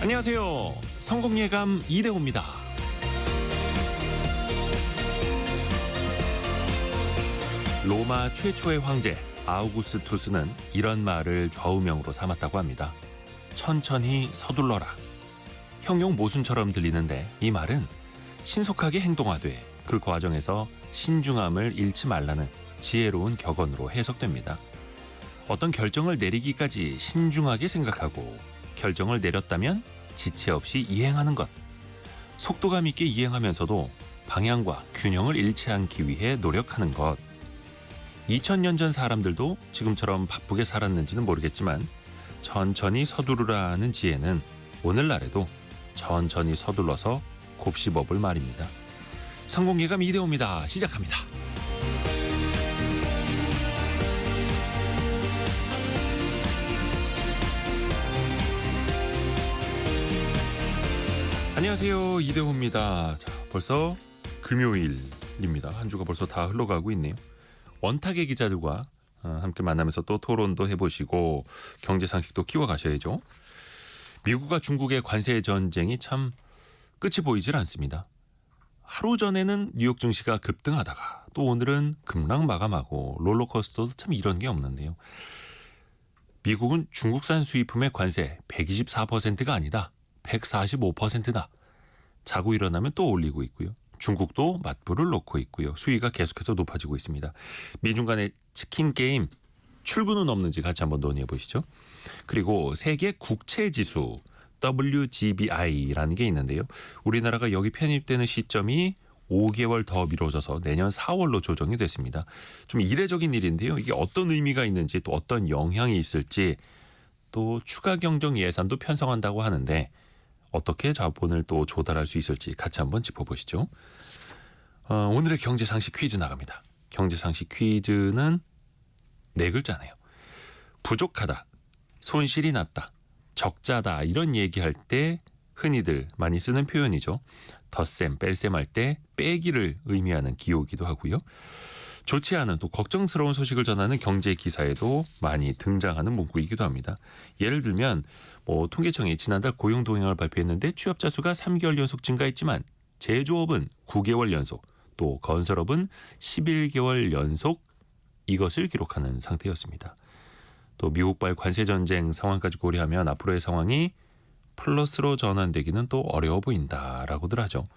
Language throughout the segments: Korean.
안녕하세요. 성공예감 이대호입니다. 로마 최초의 황제 아우구스투스는 이런 말을 좌우명으로 삼았다고 합니다. 천천히 서둘러라. 형용 모순처럼 들리는데 이 말은 신속하게 행동하되 그 과정에서 신중함을 잃지 말라는 지혜로운 격언으로 해석됩니다. 어떤 결정을 내리기까지 신중하게 생각하고 결정을 내렸다면 지체 없이 이행하는 것. 속도감 있게 이행하면서도 방향과 균형을 잃지 않기 위해 노력하는 것. 2000년 전 사람들도 지금처럼 바쁘게 살았는지는 모르겠지만 천천히 서두르라는 지혜는 오늘날에도 천천히 서둘러서 곱씹어볼 말입니다. 성공예감 이대호입니다. 시작합니다. 안녕하세요. 이대호입니다. 자, 벌써 금요일입니다. 한 주가 벌써 다 흘러가고 있네요. 원탁의 기자들과 함께 만나면서 또 토론도 해보시고 경제 상식도 키워가셔야죠. 미국과 중국의 관세 전쟁이 참 끝이 보이질 않습니다. 하루 전에는 뉴욕 증시가 급등하다가 또 오늘은 급락 마감하고 롤러코스터도 참 이런 게 없는데요. 미국은 중국산 수입품의 관세 124%가 아니다. 145%다. 자고 일어나면 또 올리고 있고요. 중국도 맞불을 놓고 있고요. 수위가 계속해서 높아지고 있습니다. 미중 간의 치킨 게임 출구는 없는지 같이 한번 논의해 보시죠. 그리고 세계 국채지수 WGBI라는 게 있는데요. 우리나라가 여기 편입되는 시점이 5개월 더 미뤄져서 내년 4월로 조정이 됐습니다. 좀 이례적인 일인데요. 이게 어떤 의미가 있는지 또 어떤 영향이 있을지 또 추가 경정 예산도 편성한다고 하는데 어떻게 자본을 또 조달할 수 있을지 같이 한번 짚어보시죠. 오늘의 경제상식 퀴즈 나갑니다. 경제상식 퀴즈는 4글자네요. 부족하다, 손실이 났다, 적자다 이런 얘기할 때 흔히들 많이 쓰는 표현이죠. 덧셈, 뺄셈 할 때 빼기를 의미하는 기호기도 하고요. 좋지 않은 또 걱정스러운 소식을 전하는 경제 기사에도 많이 등장하는 문구이기도 합니다. 예를 들면 통계청이 지난달 고용 동향을 발표했는데 취업자 수가 3개월 연속 증가했지만 제조업은 9개월 연속, 또 건설업은 11개월 연속 이것을 기록하는 상태였습니다. 또 미국발 관세 전쟁 상황까지 고려하면 앞으로의 상황이 플러스로 전환되기는 또 어려워 보인다라고들 하죠.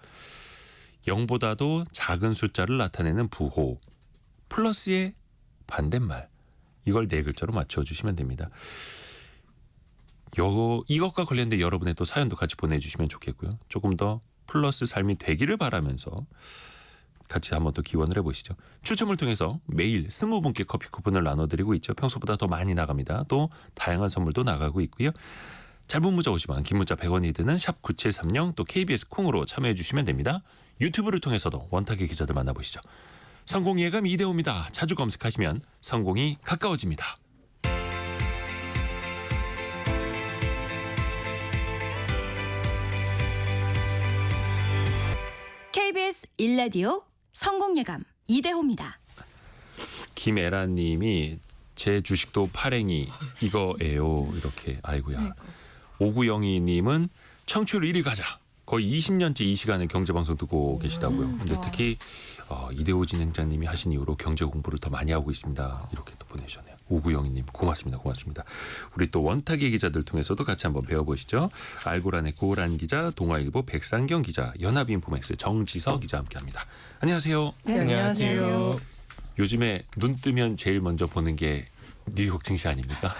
0보다도 작은 숫자를 나타내는 부호, 플러스의 반대말, 이걸 4글자로 맞춰주시면 됩니다. 이것과 관련된 여러분의 또 사연도 같이 보내주시면 좋겠고요. 조금 더 플러스 삶이 되기를 바라면서 같이 한번 또 기원을 해보시죠. 추첨을 통해서 매일 20분께 커피 쿠폰을 나눠드리고 있죠. 평소보다 더 많이 나갑니다. 또 다양한 선물도 나가고 있고요. 짧은 문자 50원, 긴 문자 100원이 드는 샵 9730, 또 KBS 콩으로 참여해 주시면 됩니다. 유튜브를 통해서도 원탁의 기자들 만나보시죠. 성공예감 이대호입니다. 자주 검색하시면 성공이 가까워집니다. KBS 1라디오 성공예감 이대호입니다. 김애라님이 제 주식도 팔행이 이거예요. 이렇게 아이고야. 5902님은 청취율 1위 가자. 거의 20년째 이 시간에 경제방송 듣고 계시다고요. 근데 특히 이대호 진행자님이 하신 이후로 경제 공부를 더 많이 하고 있습니다. 이렇게 또 보내주셨네요. 5902님 고맙습니다. 고맙습니다. 우리 또 원탁의 기자들 통해서도 같이 한번 배워보시죠. 알고란의 고란 기자, 동아일보 백상경 기자, 연합인포맥스 정지서 기자 함께합니다. 안녕하세요. 네, 안녕하세요. 요즘에 눈 뜨면 제일 먼저 보는 게 뉴욕 증시 아닙니까?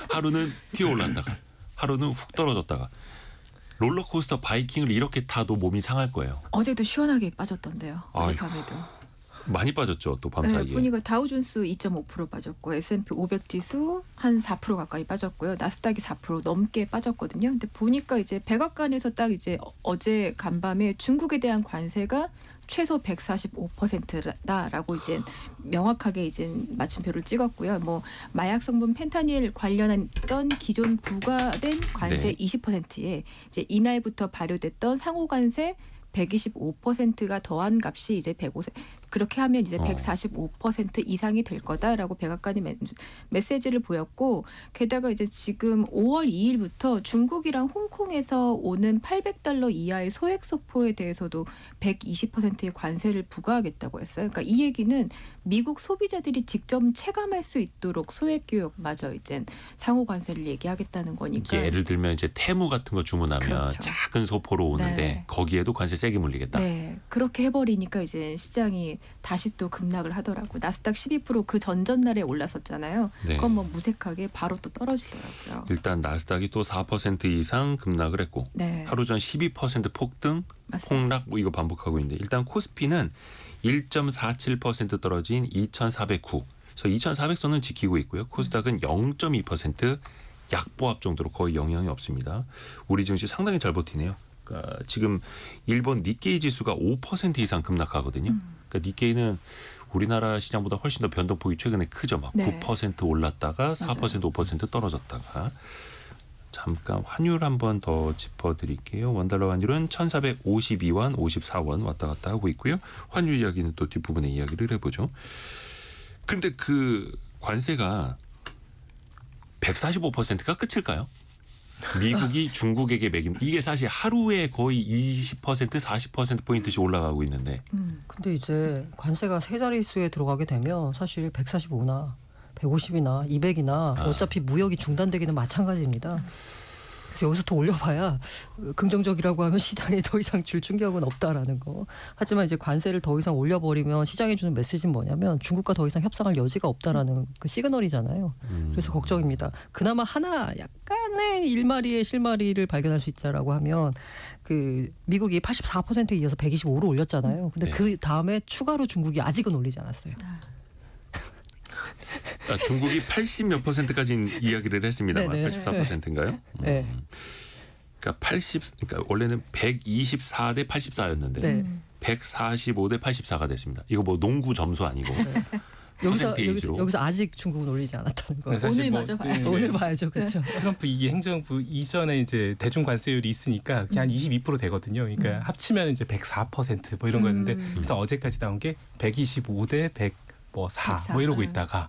하루는 튀어 올랐다가 하루는 훅 떨어졌다가 롤러코스터 바이킹을 이렇게 타도 몸이 상할 거예요. 어제도 시원하게 빠졌던데요. 아이고, 어젯밤에도. 많이 빠졌죠. 또 밤 사이에. 보니까 다우존스 2.5% 빠졌고 S&P 500 지수 한 4% 가까이 빠졌고요. 나스닥이 4% 넘게 빠졌거든요. 근데 보니까 이제 백악관에서 딱 이제 어제 간밤에 중국에 대한 관세가 최소 145%다라고 이제 명확하게 이제 마침표를 찍었고요. 마약 성분 펜타닐 관련했던 기존 부과된 관세 20%에 이제 이날부터 발효됐던 상호 관세 125%가 더한 값이 이제 그렇게 하면 이제 어. 145% 이상이 될 거다라고 백악관이 메시지를 보였고 게다가 이제 지금 5월 2일부터 중국이랑 홍콩에서 오는 $800 이하의 소액 소포에 대해서도 120%의 관세를 부과하겠다고 했어요. 그러니까 이 얘기는 미국 소비자들이 직접 체감할 수 있도록 소액 교역마저 이제 상호 관세를 얘기하겠다는 거니까. 이게 예를 들면 이제 테무 같은 거 주문하면 그렇죠. 작은 소포로 오는데 네. 거기에도 관세 세게 물리겠다. 네, 그렇게 해버리니까 이제 시장이 다시 또 급락을 하더라고. 나스닥 12% 그 전전날에 올랐었잖아요. 네. 그건 뭐 무색하게 바로 또 떨어지더라고요. 일단 나스닥이 또 4% 이상 급락을 했고 네, 하루 전 12% 폭등, 맞습니다. 폭락 뭐 이거 반복하고 있는데 일단 코스피는 1.47% 떨어진 2,409. 그래서 2,400선은 지키고 있고요. 코스닥은 0.2% 약보합 정도로 거의 영향이 없습니다. 우리 증시 상당히 잘 버티네요. 그러니까 지금 일본 니케이 지수가 5% 이상 급락하거든요. 그러니까 니케이는 우리나라 시장보다 훨씬 더 변동폭이 최근에 크죠. 막 네. 9% 올랐다가 4% 5% 떨어졌다가. 잠깐 환율 한번 더 짚어드릴게요. 원달러 환율은 1,452원, 54원 왔다 갔다 하고 있고요. 환율 이야기는 또 뒷부분에 이야기를 해보죠. 근데 그 관세가 145%가 끝일까요? 미국이 중국에게 매긴 이게 사실 하루에 거의 20% 40%포인트씩 올라가고 있는데 근데 이제 관세가 세 자릿수에 들어가게 되면 사실 145나 150이나 200이나 어차피 무역이 중단되기는 마찬가지입니다. 그래서 여기서 더 올려봐야 긍정적이라고 하면 시장에 더 이상 줄 충격은 없다라는 거. 하지만 이제 관세를 더 이상 올려버리면 시장에 주는 메시지는 뭐냐면 중국과 더 이상 협상할 여지가 없다라는 그 시그널이잖아요. 그래서 걱정입니다. 그나마 하나 약간의 일마리의 실마리를 발견할 수 있다라고 하면 그 미국이 84%에 이어서 125로 올렸잖아요. 근데 네. 그 다음에 추가로 중국이 아직은 올리지 않았어요. 중국이 80몇 %까지는 이야기를 했습니다만 네네. 84%인가요? 네. 그러니까 원래는 124 대 84였는데 네. 145 대 84가 됐습니다. 이거 뭐 농구 점수 아니고 퍼센테이지로. 여기서 아직 중국은 올리지 않았다는 거. 네, 사실 오늘 뭐, 마저 봐야죠. 오늘 봐야죠, 그렇죠. 트럼프 이기 행정부 이전에 이제 대중 관세율이 있으니까 그게 한 22% 되거든요. 그러니까 합치면 이제 104%뭐 이런 거였는데 그래서 어제까지 나온 게 125 대 104 뭐 이러고 있다가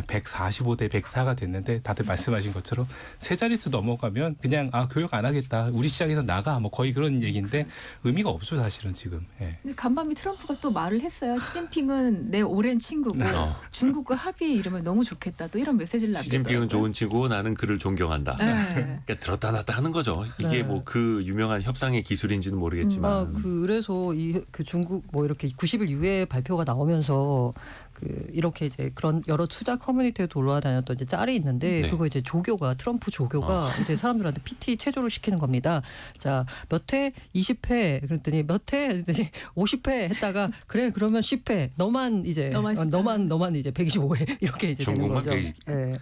145 대 104가 됐는데 다들 말씀하신 것처럼 세 자릿수 넘어가면 그냥 교역 안 하겠다. 우리 시장에서 나가 뭐 거의 그런 얘기인데 의미가 없죠 사실은 지금. 예. 근데 간밤에 트럼프가 또 말을 했어요. 시진핑은 내 오랜 친구고 중국과 합의 이러면 너무 좋겠다. 또 이런 메시지를 남겼더라고요. 시진핑은 좋은 친구고 나는 그를 존경한다. 네. 그러니까 들었다 놨다 하는 거죠. 이게 네. 뭐 그 유명한 협상의 기술인지는 모르겠지만 그래서 그 중국 뭐 이렇게 90일 이후에 발표가 나오면서 이렇게 이제 그런 여러 투자 커뮤니티에 돌아다녔던 이제 짤이 있는데 네. 그거 이제 트럼프 조교가 이제 사람들한테 PT 체조를 시키는 겁니다. 자, 몇 회 20회 그랬더니 몇 회 했더니 50회 했다가 그래 그러면 10회 너만 이제 너만 이제 125회 이렇게 이제 되는 중국만 거죠.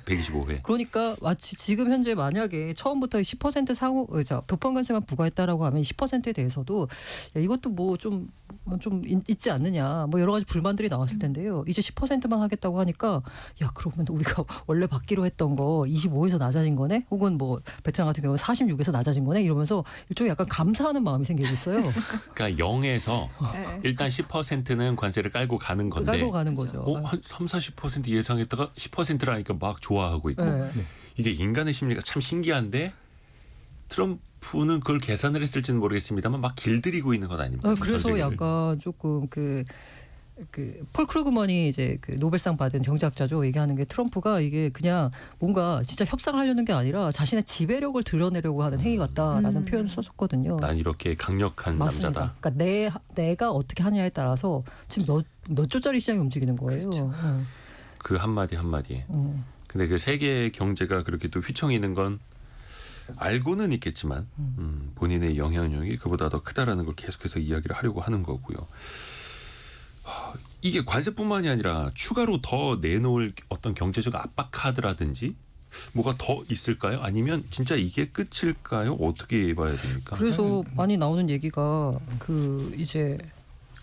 125회. 그러니까 마치 지금 현재 만약에 처음부터 10% 상호 보편 관세만 부과했다라고 하면 10%에 대해서도 야, 이것도 뭐 좀 있지 않느냐 뭐 여러 가지 불만들이 나왔을 텐데요. 이제 10%만 하겠다고 하니까 야 그러면 우리가 원래 받기로 했던 거 25에서 낮아진 거네? 혹은 뭐 베트남 같은 경우는 46에서 낮아진 거네? 이러면서 일종의 약간 감사하는 마음이 생기고 있어요. 그러니까 0에서 네. 일단 10%는 관세를 깔고 가는 건데 깔고 가는 거죠. 한 3, 40% 예상했다가 10%라니까 막 좋아하고 있고 네. 이게 인간의 심리가 참 신기한데 트럼프는 그걸 계산을 했을지는 모르겠습니다만 막 길들이고 있는 건 아닙니다. 그래서 전 세계를. 약간 조금 폴 크루그먼이 이제 그 노벨상 받은 경제학자죠. 얘기하는 게 트럼프가 이게 그냥 뭔가 진짜 협상하려는 게 아니라 자신의 지배력을 드러내려고 하는 행위 같다라는 표현을 썼었거든요. 난 이렇게 강력한 맞습니다. 남자다. 그러니까 내가 어떻게 하냐에 따라서 지금 몇 조짜리 시장이 움직이는 거예요. 그 한마디 한마디에. 근데 그 세계 경제가 그렇게 또 휘청이는 건 알고는 있겠지만 본인의 영향력이 그보다 더 크다라는 걸 계속해서 이야기를 하려고 하는 거고요. 이게 관세뿐만이 아니라 추가로 더 내놓을 어떤 경제적 압박 카드라든지 뭐가 더 있을까요? 아니면 진짜 이게 끝일까요? 어떻게 봐야 됩니까? 그래서 많이 나오는 얘기가 이제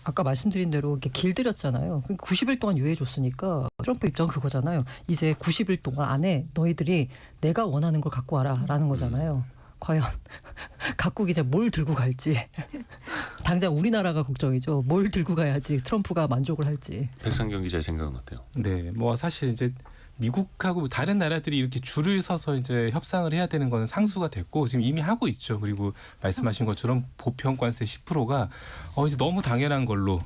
아까 말씀드린 대로 이렇게 길들였잖아요. 90일 동안 유예해줬으니까 트럼프 입장은 그거잖아요. 이제 90일 동안 안에 너희들이 내가 원하는 걸 갖고 와라라는 거잖아요. 과연 각국이 이제 뭘 들고 갈지 당장 우리나라가 걱정이죠. 뭘 들고 가야지 트럼프가 만족을 할지. 백상경 기자의 생각은 어때요? 네, 뭐 사실 이제 미국하고 다른 나라들이 이렇게 줄을 서서 이제 협상을 해야 되는 거는 상수가 됐고 지금 이미 하고 있죠. 그리고 말씀하신 것처럼 보편 관세 10%가 이제 너무 당연한 걸로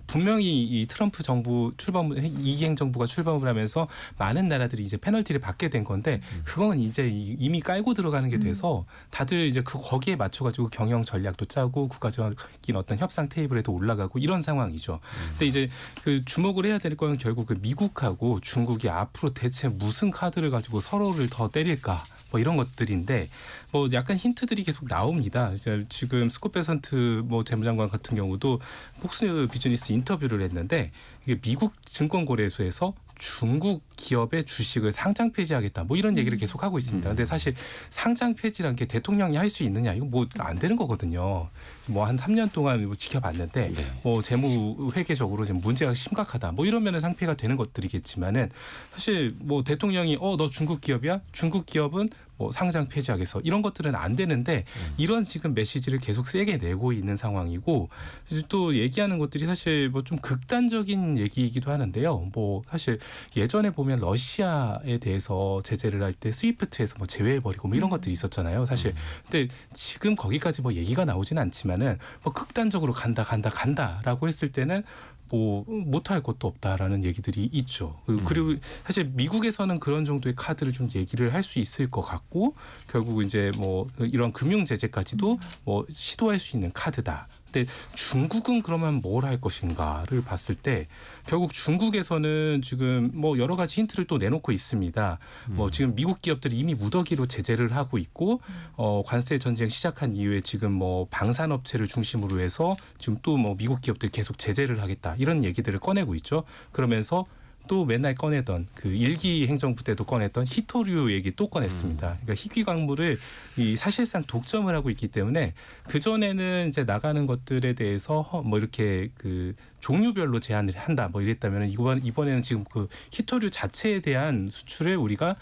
분명히 이 트럼프 정부 이기행 정부가 출범을 하면서 많은 나라들이 이제 페널티를 받게 된 건데 그건 이제 이미 깔고 들어가는 게 돼서 다들 이제 거기에 맞춰가지고 경영 전략도 짜고 국가적인 어떤 협상 테이블에도 올라가고 이런 상황이죠. 근데 이제 그 주목을 해야 될 건 결국 그 미국하고 중국이 앞으로 대체 무슨 카드를 가지고 서로를 더 때릴까 뭐 이런 것들인데 뭐 약간 힌트들이 계속 나옵니다. 이제 지금 스콧 베선트 뭐 재무장관 같은 경우도 폭스 비즈니스 인터뷰를 했는데 이게 미국 증권거래소에서 중국 기업의 주식을 상장 폐지하겠다 뭐 이런 얘기를 계속 하고 있습니다. 근데 사실 상장 폐지란 게 대통령이 할 수 있느냐 이거 뭐 안 되는 거거든요. 뭐 한 3년 동안 뭐 지켜봤는데 네. 뭐 재무 회계적으로 지금 문제가 심각하다 뭐 이러면은 상폐가 되는 것들이겠지만은 사실 뭐 대통령이 너 중국 기업이야? 중국 기업은 뭐 상장 폐지하겠어 이런 것들은 안 되는데 이런 지금 메시지를 계속 세게 내고 있는 상황이고 또 얘기하는 것들이 사실 뭐 좀 극단적인 얘기이기도 하는데요. 뭐 사실 예전에 보면 러시아에 대해서 제재를 할 때 스위프트에서 뭐 제외해버리고 뭐 이런 것들이 있었잖아요. 사실 근데 지금 거기까지 뭐 얘기가 나오진 않지만은 뭐 극단적으로 간다라고 했을 때는 뭐 못할 것도 없다라는 얘기들이 있죠. 그리고 사실 미국에서는 그런 정도의 카드를 좀 얘기를 할 수 있을 것 같고 결국 이제 뭐 이런 금융 제재까지도 뭐 시도할 수 있는 카드다. 근데 중국은 그러면 뭘 할 것인가를 봤을 때 결국 중국에서는 지금 뭐 여러 가지 힌트를 또 내놓고 있습니다. 뭐 지금 미국 기업들이 이미 무더기로 제재를 하고 있고 관세 전쟁 시작한 이후에 지금 뭐 방산업체를 중심으로 해서 지금 또 뭐 미국 기업들 계속 제재를 하겠다 이런 얘기들을 꺼내고 있죠. 그러면서 또 맨날 꺼내던 그 일기 행정부 때도 꺼냈던 히토류 얘기 또 꺼냈습니다. 그러니까 희귀 광물을 사실상 독점을 하고 있기 때문에 그 전에는 이제 나가는 것들에 대해서 뭐 이렇게 그 종류별로 제한을 한다 뭐 이랬다면 이번에는 지금 그 히토류 자체에 대한 수출을 우리가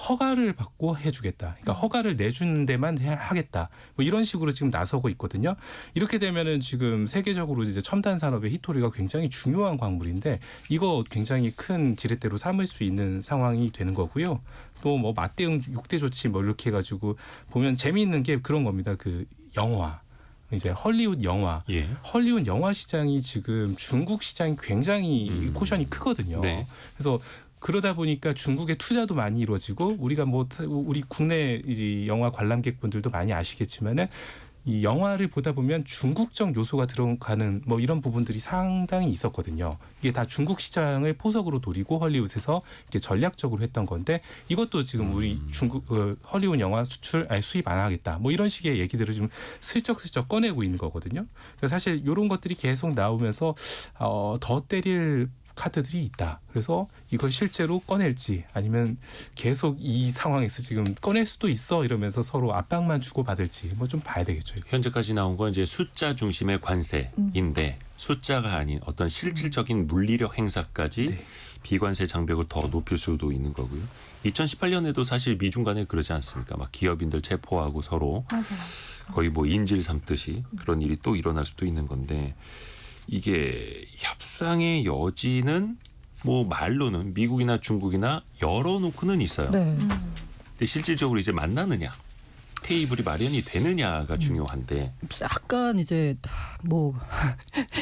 허가를 받고 해주겠다. 그러니까 허가를 내주는 데만 하겠다. 뭐 이런 식으로 지금 나서고 있거든요. 이렇게 되면은 지금 세계적으로 이제 첨단 산업의 히토리가 굉장히 중요한 광물인데 이거 굉장히 큰 지렛대로 삼을 수 있는 상황이 되는 거고요. 또 뭐 맞대응 6대 조치 뭐 이렇게 해가지고 보면 재미있는 게 그런 겁니다. 그 영화. 이제 헐리우드 영화, 헐리우드 영화 시장이 지금 중국 시장이 굉장히 포션이 크거든요. 네. 그래서 그러다 보니까 중국의 투자도 많이 이루어지고 우리가 뭐 우리 국내 이제 영화 관람객분들도 많이 아시겠지만은 이 영화를 보다 보면 중국적 요소가 들어가는 뭐 이런 부분들이 상당히 있었거든요. 이게 다 중국 시장을 포석으로 노리고 헐리우드에서 이렇게 전략적으로 했던 건데 이것도 지금 우리 중국 헐리우드 영화 수입 안 하겠다. 뭐 이런 식의 얘기들을 좀 슬쩍슬쩍 꺼내고 있는 거거든요. 그래서 사실 이런 것들이 계속 나오면서 더 때릴 카드들이 있다. 그래서 이걸 실제로 꺼낼지 아니면 계속 이 상황에서 지금 꺼낼 수도 있어 이러면서 서로 압박만 주고받을지 뭐 좀 봐야 되겠죠. 현재까지 나온 건 이제 숫자 중심의 관세인데 숫자가 아닌 어떤 실질적인 물리력 행사까지 비관세 장벽을 더 높일 수도 있는 거고요. 2018년에도 사실 미중 간에 그러지 않습니까? 막 기업인들 체포하고 서로 맞아요. 거의 뭐 인질 삼듯이 그런 일이 또 일어날 수도 있는 건데 이게 협상의 여지는 뭐 말로는 미국이나 중국이나 열어놓고는 있어요. 네. 근데 실질적으로 이제 만나느냐, 테이블이 마련이 되느냐가 중요한데 약간 이제 뭐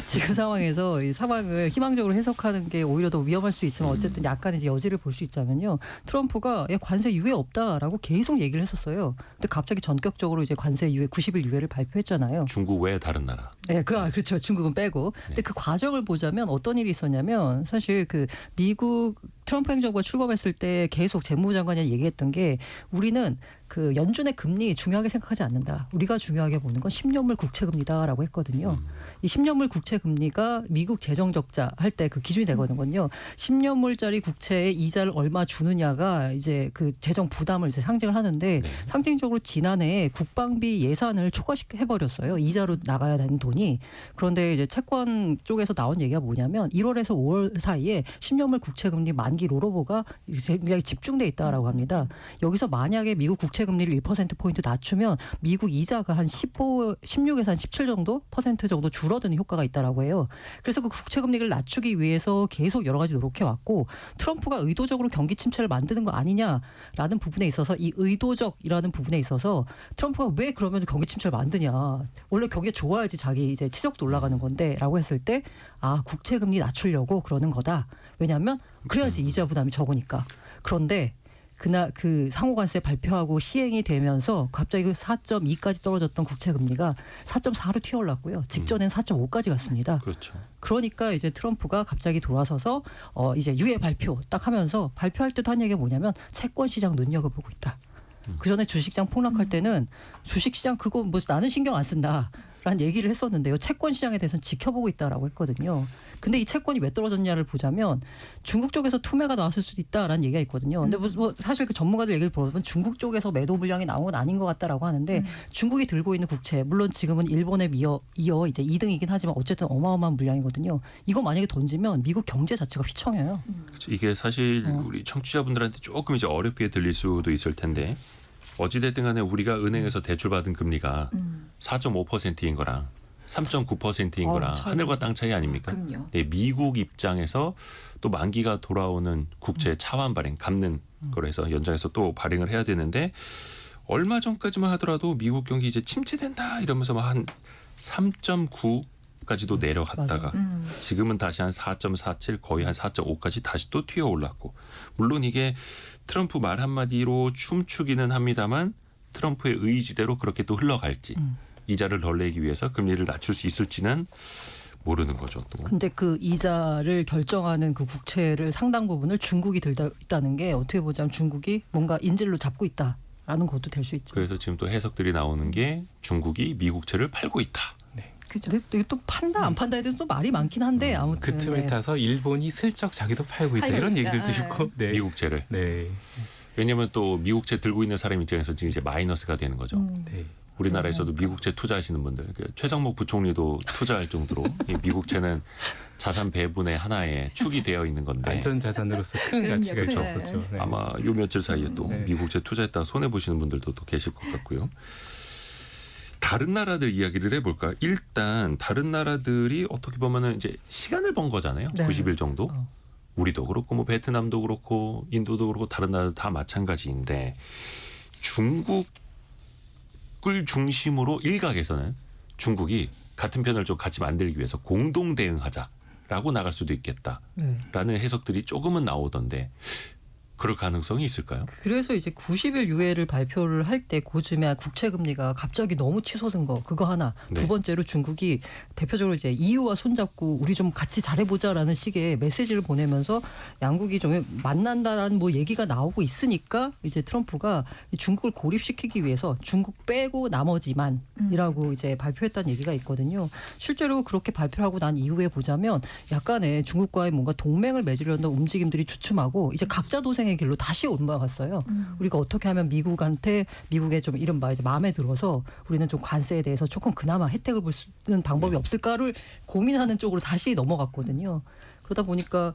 지금 상황에서 이 상황을 희망적으로 해석하는 게 오히려 더 위험할 수 있지만 어쨌든 약간 이제 여지를 볼 수 있자면요. 트럼프가 관세 유예 없다라고 계속 얘기를 했었어요. 근데 갑자기 전격적으로 이제 관세 유예 90일 유예를 발표했잖아요. 중국 외에 다른 나라. 네, 그렇죠. 중국은 빼고. 근데 그 과정을 보자면 어떤 일이 있었냐면 사실 그 미국 트럼프 행정부가 출범했을 때 계속 재무부 장관이 얘기했던 게 우리는 그 연준의 금리 중요하게 생각하지 않는다. 우리가 중요하게 보는 건 10년물 국채 금리다라고 했거든요. 이 10년물 국채 금리가 미국 재정 적자 할 때 그 기준이 되거든요. 10년물짜리 국채에 이자를 얼마 주느냐가 이제 그 재정 부담을 이제 상징을 하는데 상징적으로 지난해 국방비 예산을 초과해 버렸어요. 이자로 나가야 되는 돈이. 그런데 이제 채권 쪽에서 나온 얘기가 뭐냐면 1월에서 5월 사이에 10년물 국채 금리 만기 장기 롤오버가 굉장히 집중돼 있다라고 합니다. 여기서 만약에 미국 국채 금리를 1%포인트 낮추면 미국 이자가 한 16에서 한 17 정도 퍼센트 정도 줄어드는 효과가 있다라고 해요. 그래서 그 국채 금리를 낮추기 위해서 계속 여러 가지 노력해 왔고 트럼프가 의도적으로 경기 침체를 만드는 거 아니냐라는 부분에 있어서 이 의도적이라는 부분에 있어서 트럼프가 왜 그러면 경기 침체를 만드냐. 원래 경기가 좋아야지 자기 이제 치적도 올라가는 건데라고 했을 때 국채 금리 낮추려고 그러는 거다. 왜냐하면 그래야지 이자 부담이 적으니까. 그런데 그날 그 상호관세 발표하고 시행이 되면서 갑자기 그 4.2까지 떨어졌던 국채 금리가 4.4로 튀어올랐고요. 직전엔 4.5까지 갔습니다. 그렇죠. 그러니까 이제 트럼프가 갑자기 돌아서서 이제 유예 발표 딱 하면서 발표할 때도 한 얘기가 뭐냐면 채권 시장 눈여겨보고 있다. 그 전에 주식시장 폭락할 때는 주식시장 그거 뭐 나는 신경 안 쓴다. 라는 얘기를 했었는데요. 채권 시장에 대해서는 지켜보고 있다라고 했거든요. 근데 이 채권이 왜 떨어졌냐를 보자면 중국 쪽에서 투매가 나왔을 수도 있다라는 얘기가 있거든요. 근데 뭐 사실 그 전문가들 얘기를 들어보면 중국 쪽에서 매도 물량이 나온 건 아닌 것 같다라고 하는데 중국이 들고 있는 국채 물론 지금은 일본에 이어 이제 2등이긴 하지만 어쨌든 어마어마한 물량이거든요. 이거 만약에 던지면 미국 경제 자체가 휘청여요. 그렇죠. 이게 사실 우리 청취자분들한테 조금 이제 어렵게 들릴 수도 있을 텐데 어찌됐든 간에 우리가 은행에서 대출받은 금리가 4.5%인 거랑 3.9%인 거랑 하늘과 땅 차이 아닙니까? 그럼요. 네, 미국 입장에서 또 만기가 돌아오는 국채 차환 발행 갚는 거로 해서 연장해서 또 발행을 해야 되는데 얼마 전까지만 하더라도 미국 경기 이제 침체된다 이러면서 막 한 3.9까지도 내려갔다가 지금은 다시 한 4.47 거의 한 4.5까지 다시 또 튀어올랐고 물론 이게 트럼프 말 한마디로 춤추기는 합니다만 트럼프의 의지대로 그렇게 또 흘러갈지 이자를 덜 내기 위해서 금리를 낮출 수 있을지는 모르는 거죠. 또. 근데 그 이자를 결정하는 그 국채를 상당 부분을 중국이 들다 있다는 게 어떻게 보자면 중국이 뭔가 인질로 잡고 있다라는 것도 될 수 있죠. 그래서 지금 또 해석들이 나오는 게 중국이 미국채를 팔고 있다. 그죠. 근데 이게 또 판다 안 판다에 대해서 또 말이 많긴 한데 아무튼 그 틈을 네. 타서 일본이 슬쩍 자기도 팔고 있다 팔고 이런 있다. 얘기를 들었고 네. 미국채를. 네. 왜냐하면 또 미국채 들고 있는 사람 입장에서 지금 이제 마이너스가 되는 거죠. 네. 우리나라에서도 미국채 투자하시는 분들, 최상목 부총리도 투자할 정도로 이 미국채는 자산 배분의 하나의 축이 되어 있는 건데 안전 자산으로서 큰 그럼요, 가치가 그래. 있었었죠. 네. 아마 요 며칠 사이에 또 네. 미국채 투자했다가 손해 보시는 분들도 또 계실 것 같고요. 다른 나라들 이야기를 해볼까? 일단 다른 나라들이 어떻게 보면은 이제 시간을 번 거잖아요. 네. 90일 정도. 우리도 그렇고 뭐 베트남도 그렇고 인도도 그렇고 다른 나라도 다 마찬가지인데 중국을 중심으로 일각에서는 중국이 같은 편을 좀 같이 만들기 위해서 공동 대응하자라고 나갈 수도 있겠다라는 해석들이 조금은 나오던데 그럴 가능성이 있을까요? 그래서 이제 90일 유예를 발표를 할 때 고즘에 국채 금리가 갑자기 너무 치솟은 거 그거 하나. 네. 두 번째로 중국이 대표적으로 이제 EU와 손잡고 우리 좀 같이 잘해보자라는 식의 메시지를 보내면서 양국이 좀 만난다라는 뭐 얘기가 나오고 있으니까 이제 트럼프가 중국을 고립시키기 위해서 중국 빼고 나머지만이라고 이제 발표했다는 얘기가 있거든요. 실제로 그렇게 발표를 하고 난 이후에 보자면 약간의 중국과의 뭔가 동맹을 맺으려는 움직임들이 주춤하고 이제 각자 도생의 길로 다시 옮아갔어요. 우리가 어떻게 하면 미국의 좀 이른바 이제 마음에 들어서 우리는 좀 관세에 대해서 조금 그나마 혜택을 볼 수 있는 방법이 없을까를 고민하는 쪽으로 다시 넘어갔거든요. 그러다 보니까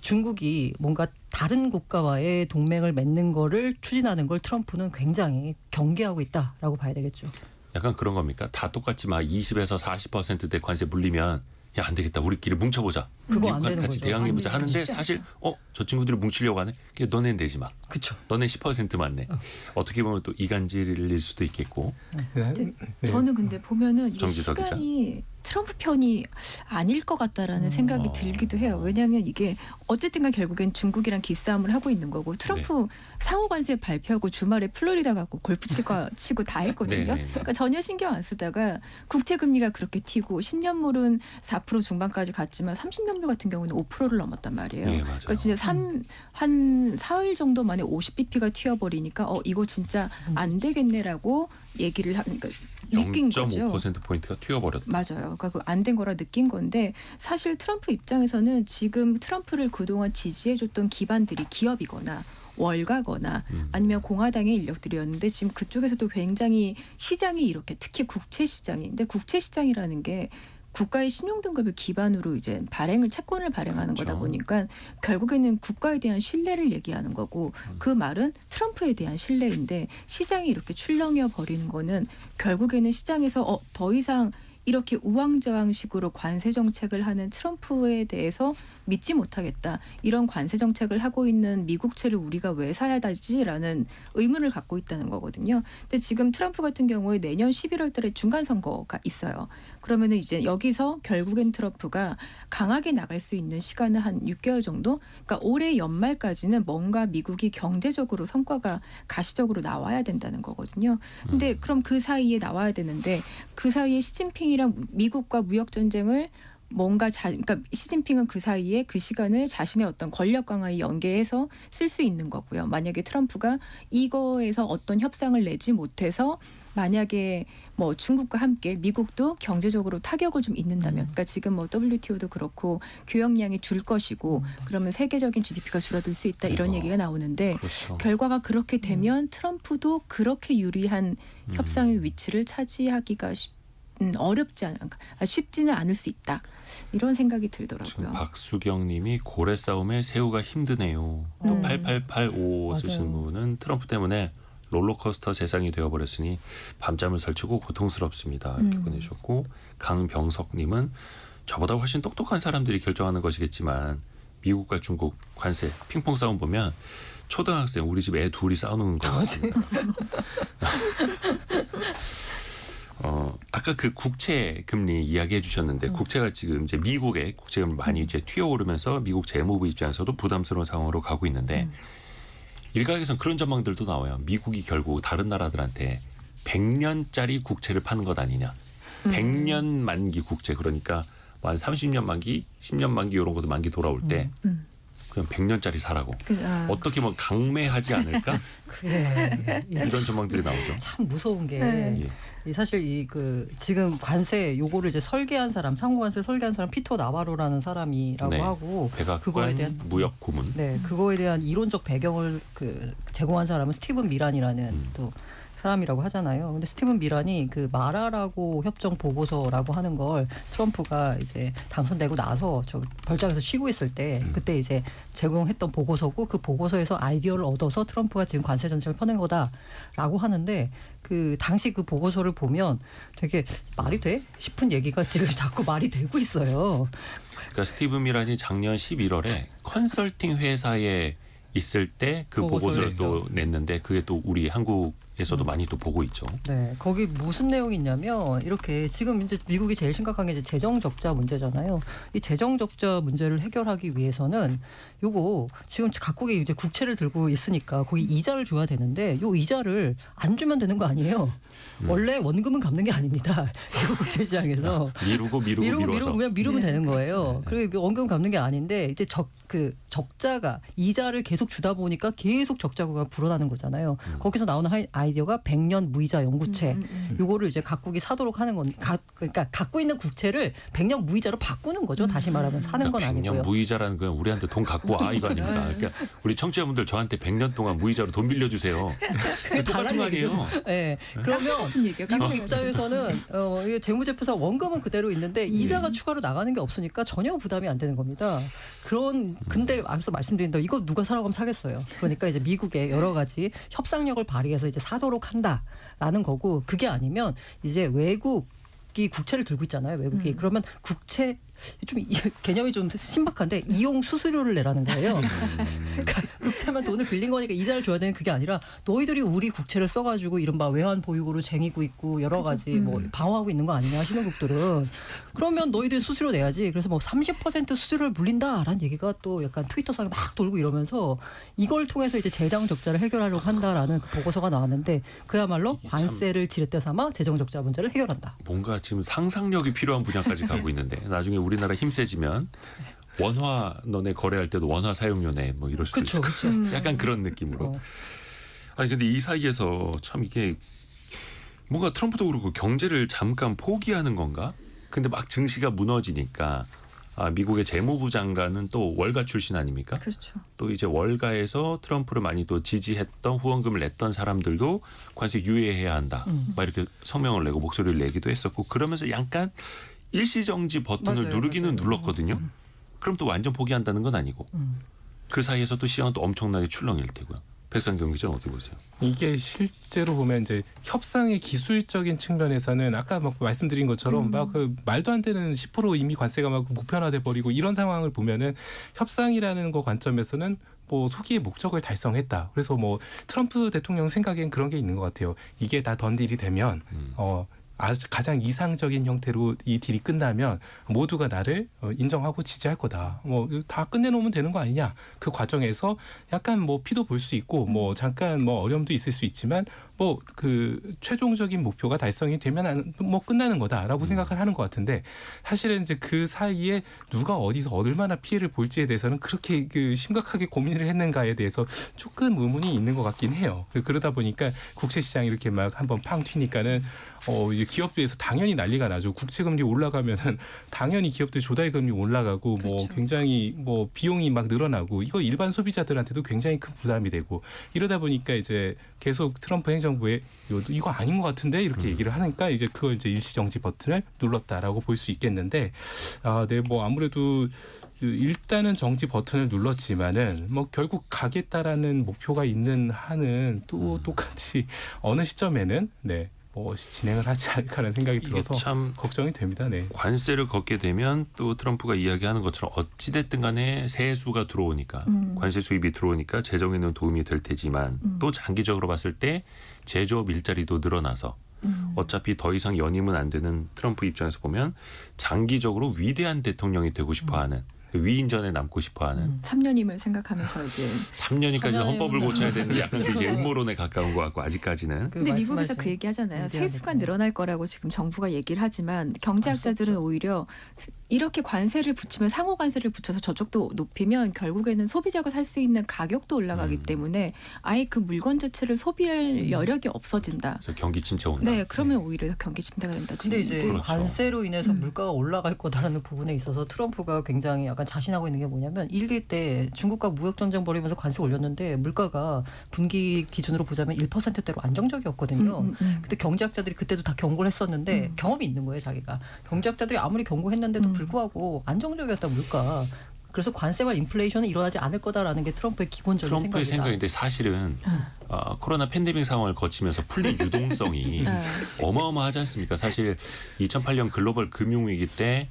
중국이 뭔가 다른 국가와의 동맹을 맺는 거를 추진하는 걸 트럼프는 굉장히 경계하고 있다라고 봐야 되겠죠. 약간 그런 겁니까? 다 똑같이 막 20에서 40%대 관세 물리면 야, 안 되겠다. 우리끼리 뭉쳐보자. 그거 안 미국과 되는 같이 거죠. 대항해보자 안 하는데 되죠. 사실 저 친구들이 뭉치려고 하네. 그냥 너넨 내지 마. 그렇죠. 너넨 10%만 내. 어떻게 보면 또 이간질일 수도 있겠고. 네. 저는 근데 보면은 이게 정지석 기자. 시간이 트럼프 편이 아닐 것 같다라는 생각이 들기도 해요. 왜냐하면 이게 어쨌든간 결국엔 중국이랑 기싸움을 하고 있는 거고 트럼프 상호 관세 발표하고 주말에 플로리다 가고 골프 칠 거 치고 다 했거든요. 네. 그러니까 전혀 신경 안 쓰다가 국채 금리가 그렇게 튀고 10년물은 4% 중반까지 갔지만 30년물 같은 경우는 5%를 넘었단 말이에요. 네, 맞아요. 그러니까 진짜 한 사흘 정도 만에 50bp가 튀어버리니까 이거 진짜 안 되겠네라고 얘기를 하니까 느낀 거죠. 0.5%포인트가 튀어버렸다. 맞아요. 그러니까 안 된 거라 느낀 건데 사실 트럼프 입장에서는 지금 트럼프를 그동안 지지해줬던 기반들이 기업이거나 월가거나 아니면 공화당의 인력들이었는데 지금 그쪽에서도 굉장히 시장이 이렇게 특히 국채 시장인데 국채 시장이라는 게 국가의 신용 등급을 기반으로 이제 채권을 발행하는 그렇죠. 거다 보니까 결국에는 국가에 대한 신뢰를 얘기하는 거고 그 말은 트럼프에 대한 신뢰인데 시장이 이렇게 출렁여 버리는 거는 결국에는 시장에서 더 이상 이렇게 우왕좌왕식으로 관세 정책을 하는 트럼프에 대해서 믿지 못하겠다. 이런 관세 정책을 하고 있는 미국채를 우리가 왜 사야 되지라는 의문을 갖고 있다는 거거든요. 근데 지금 트럼프 같은 경우에 내년 11월 달에 중간 선거가 있어요. 그러면은 이제 여기서 결국엔 트럼프가 강하게 나갈 수 있는 시간은 한 6개월 정도? 그러니까 올해 연말까지는 뭔가 미국이 경제적으로 성과가 가시적으로 나와야 된다는 거거든요. 근데 그럼 그 사이에 나와야 되는데 그 사이에 시진핑이랑 미국과 무역 전쟁을 그러니까 시진핑은 그 사이에 그 시간을 자신의 어떤 권력 강화에 연계해서 쓸 수 있는 거고요. 만약에 트럼프가 이거에서 어떤 협상을 내지 못해서 만약에 뭐 중국과 함께 미국도 경제적으로 타격을 좀 입는다면, 그러니까 지금 뭐 WTO도 그렇고 교역량이 줄 것이고 그러면 세계적인 GDP가 줄어들 수 있다 이런 얘기가 나오는데 그렇죠. 결과가 그렇게 되면 트럼프도 그렇게 유리한 협상의 위치를 차지하기가 쉽지는 않을 수 있다. 이런 생각이 지금 들더라고요. 박수경님이 고래 싸움에 새우가 힘드네요. 또 8885 맞아요. 쓰신 분은 트럼프 때문에 롤러코스터 세상이 되어버렸으니 밤잠을 설치고 고통스럽습니다. 이렇게 보내주셨고 강병석님은 저보다 훨씬 똑똑한 사람들이 결정하는 것이겠지만 미국과 중국 관세 핑퐁 싸움 보면 초등학생 우리 집 애 둘이 싸우는 것 같습니다. 아까 그 국채 금리 이야기해 주셨는데 국채가 지금 이제 미국의 국채금리 많이 이제 튀어오르면서 미국 재무부 입장에서도 부담스러운 상황으로 가고 있는데 일각에서는 그런 전망들도 나와요. 미국이 결국 다른 나라들한테 100년짜리 국채를 파는 것 아니냐. 100년 만기 국채 그러니까 한 30년 만기, 10년 만기 이런 것도 만기 돌아올 때 그냥 100년짜리 사라고. 어떻게 뭐 강매하지 않을까? 그래. 이런 전망들이 나오죠. 참 무서운 게 네. 예. 사실 지금 관세 요거를 이제 설계한 사람, 상호관세 설계한 사람 피터 나바로라는 사람이라고 네. 하고 백악관 그거에 대한 무역 고문. 네, 그거에 대한 이론적 배경을 제공한 사람은 스티븐 미란이라는 또 사람이라고 하잖아요. 근데 스티븐 미란이 그 마라라고 협정 보고서라고 하는 걸 트럼프가 이제 당선되고 나서 저 별장에서 쉬고 있을 때 그때 이제 제공했던 보고서고 그 보고서에서 아이디어를 얻어서 트럼프가 지금 관세 정책을 펴낸 거다라고 하는데 그 당시 그 보고서를 보면 되게 말이 돼? 싶은 얘기가 지금 자꾸 말이 되고 있어요. 그러니까 스티븐 미란이 작년 11월에 컨설팅 회사에 있을 때 그 보고서를 또 냈는데 그게 또 우리 한국에서도 많이 또 보고 있죠. 네, 거기 무슨 내용이 있냐면 이렇게 지금 이제 미국이 제일 심각한 게 이제 재정 적자 문제잖아요. 이 재정 적자 문제를 해결하기 위해서는 요거 지금 각국이 이제 국채를 들고 있으니까 거기 이자를 줘야 되는데 요 이자를 안 주면 되는 거 아니에요. 원래 원금은 갚는 게 아닙니다. 미국 국채 시장에서 미루고 그냥 미루면 네, 되는 거예요. 그렇죠. 그리고 원금 갚는 게 아닌데 이제 적자가 이자를 계속 주다 보니까 계속 적자가 불어나는 거잖아요. 거기서 나오는 아이디어가 100년 무이자 영구채. 요거를 이제 각국이 사도록 하는 건 그러니까 갖고 있는 국채를 100년 무이자로 바꾸는 거죠. 다시 말하면 사는 건 100년 아니고요. 무이자라는 건 우리한테 돈 갖고 와 이거 아닙니까? 그러니까 우리 청취자분들 저한테 100년 동안 무이자로 돈 빌려주세요. 똑같은 말이에요. 네. 그러면 같은 얘기예요. 미국 입장에서는 이게 재무제표상 원금은 그대로 있는데 이자가 추가로 나가는 게 없으니까 전혀 부담이 안 되는 겁니다. 근데 앞서 말씀드린 대로 이거 누가 사라고 하면 사겠어요. 그러니까 이제 미국의 여러 가지 협상력을 발휘해서 이제 사도록 한다라는 거고 그게 아니면 이제 외국이 국채를 들고 있잖아요. 외국이 그러면 국채 좀 개념이 좀 신박한데 이용 수수료를 내라는 거예요. 그러니까 국채만 돈을 빌린 거니까 이자를 줘야 되는 그게 아니라 너희들이 우리 국채를 써가지고 이른바 외환 보유고를 쟁이고 있고 여러 가지 뭐 방어하고 있는 거 아니냐 신흥국들은 그러면 너희들 수수료 내야지. 그래서 뭐 30% 수수료를 물린다라는 얘기가 또 약간 트위터상에 막 돌고 이러면서 이걸 통해서 이제 재정 적자를 해결하려고 한다라는 그 보고서가 나왔는데 그야말로 관세를 지렛대 삼아 재정 적자 문제를 해결한다. 뭔가 지금 상상력이 필요한 분야까지 가고 있는데 나중에 우리나라 힘 세지면 원화 너네 거래할 때도 원화 사용료 내 뭐 이럴 수도 있을 것 같아요. 약간 그런 느낌으로. 아니 근데 이 사이에서 참 이게 뭔가 트럼프도 그렇고 경제를 잠깐 포기하는 건가? 근데 막 증시가 무너지니까 미국의 재무부 장관은 또 월가 출신 아닙니까? 그렇죠. 또 이제 월가에서 트럼프를 많이 또 지지했던 후원금을 냈던 사람들도 관세 유예해야 한다. 막 이렇게 성명을 내고 목소리를 내기도 했었고 그러면서 약간 일시정지 버튼을 맞아요, 누르기는 맞아요. 눌렀거든요. 그럼 또 완전 포기한다는 건 아니고 음. 그 사이에서 또 시장은 또 엄청나게 출렁일 테고요. 백상경 기자는 어떻게 보세요? 이게 실제로 보면 이제 협상의 기술적인 측면에서는 아까 막 말씀드린 것처럼 막 그 말도 안 되는 10% 이미 관세가 막 보편화돼 버리고 이런 상황을 보면은 협상이라는 거 관점에서는 뭐 소기의 목적을 달성했다. 그래서 뭐 트럼프 대통령 생각엔 그런 게 있는 것 같아요. 이게 다 던딜이 되면 가장 이상적인 형태로 이 딜이 끝나면 모두가 나를 인정하고 지지할 거다. 뭐 다 끝내놓으면 되는 거 아니냐. 그 과정에서 약간 뭐 피도 볼 수 있고 뭐 잠깐 뭐 어려움도 있을 수 있지만 뭐 그 최종적인 목표가 달성이 되면 뭐 끝나는 거다라고 생각을 하는 것 같은데 사실은 이제 그 사이에 누가 어디서 얼마나 피해를 볼지에 대해서는 그렇게 그 심각하게 고민을 했는가에 대해서 조금 의문이 있는 것 같긴 해요. 그러다 보니까 국채 시장이 이렇게 막 한번 팡 튀니까는 이제 기업들에서 당연히 난리가 나죠. 국채 금리 올라가면은 당연히 기업들 조달 금리 올라가고 뭐 그렇죠. 굉장히 뭐 비용이 막 늘어나고 이거 일반 소비자들한테도 굉장히 큰 부담이 되고 이러다 보니까 이제 계속 트럼프 행정부에 이거 아닌 것 같은데 이렇게 얘기를 하니까 이제 그걸 이제 일시정지 버튼을 눌렀다라고 볼 수 있겠는데 네, 뭐 아무래도 일단은 정지 버튼을 눌렀지만은 뭐 결국 가겠다라는 목표가 있는 한은 또 똑같이 어느 시점에는 네. 뭐 진행을 하지 않을까라는 생각이 이게 들어서 참 걱정이 됩니다. 네. 관세를 걷게 되면 또 트럼프가 이야기하는 것처럼 어찌됐든 간에 세수가 들어오니까 관세 수입이 들어오니까 재정에는 도움이 될 테지만 또 장기적으로 봤을 때 제조업 일자리도 늘어나서 어차피 더 이상 연임은 안 되는 트럼프 입장에서 보면 장기적으로 위대한 대통령이 되고 싶어하는 위인전에 남고 싶어하는 3년임을 생각하면서 이제 3년이까지 헌법을 3년이면 고쳐야 되는 약간 그 이제 음모론에 가까운 것 같고 아직까지는 근데 미국에서 말씀하신 그 얘기 하잖아요. 위대한 세수가 대통령. 늘어날 거라고 지금 정부가 얘기를 하지만 경제학자들은 오히려 이렇게 관세를 붙이면 상호 관세를 붙여서 저쪽도 높이면 결국에는 소비자가 살 수 있는 가격도 올라가기 때문에 아예 그 물건 자체를 소비할 여력이 없어진다. 그래서 경기 침체 온다. 네, 그러면 오히려 경기 침체가 된다. 근데 이제 지금. 그렇죠. 관세로 인해서 물가가 올라갈 거다라는 부분에 있어서 트럼프가 굉장히 약간 자신하고 있는 게 뭐냐면 1기 때 중국과 무역 전쟁 벌이면서 관세 올렸는데 물가가 분기 기준으로 보자면 1%대로 안정적이었거든요. 근데 경제학자들이 그때도 다 경고를 했었는데 경험이 있는 거예요, 자기가. 경제학자들이 아무리 경고했는데도 불구하고 안정적이었다 물가. 그래서 관세와 인플레이션은 일어나지 않을 거다라는 게 트럼프의 기본적인 트럼프의 생각이다. 생각인데 사실은 코로나 팬데믹 상황을 거치면서 풀린 유동성이 어마어마하지 않습니까? 사실 2008년 글로벌 금융위기 때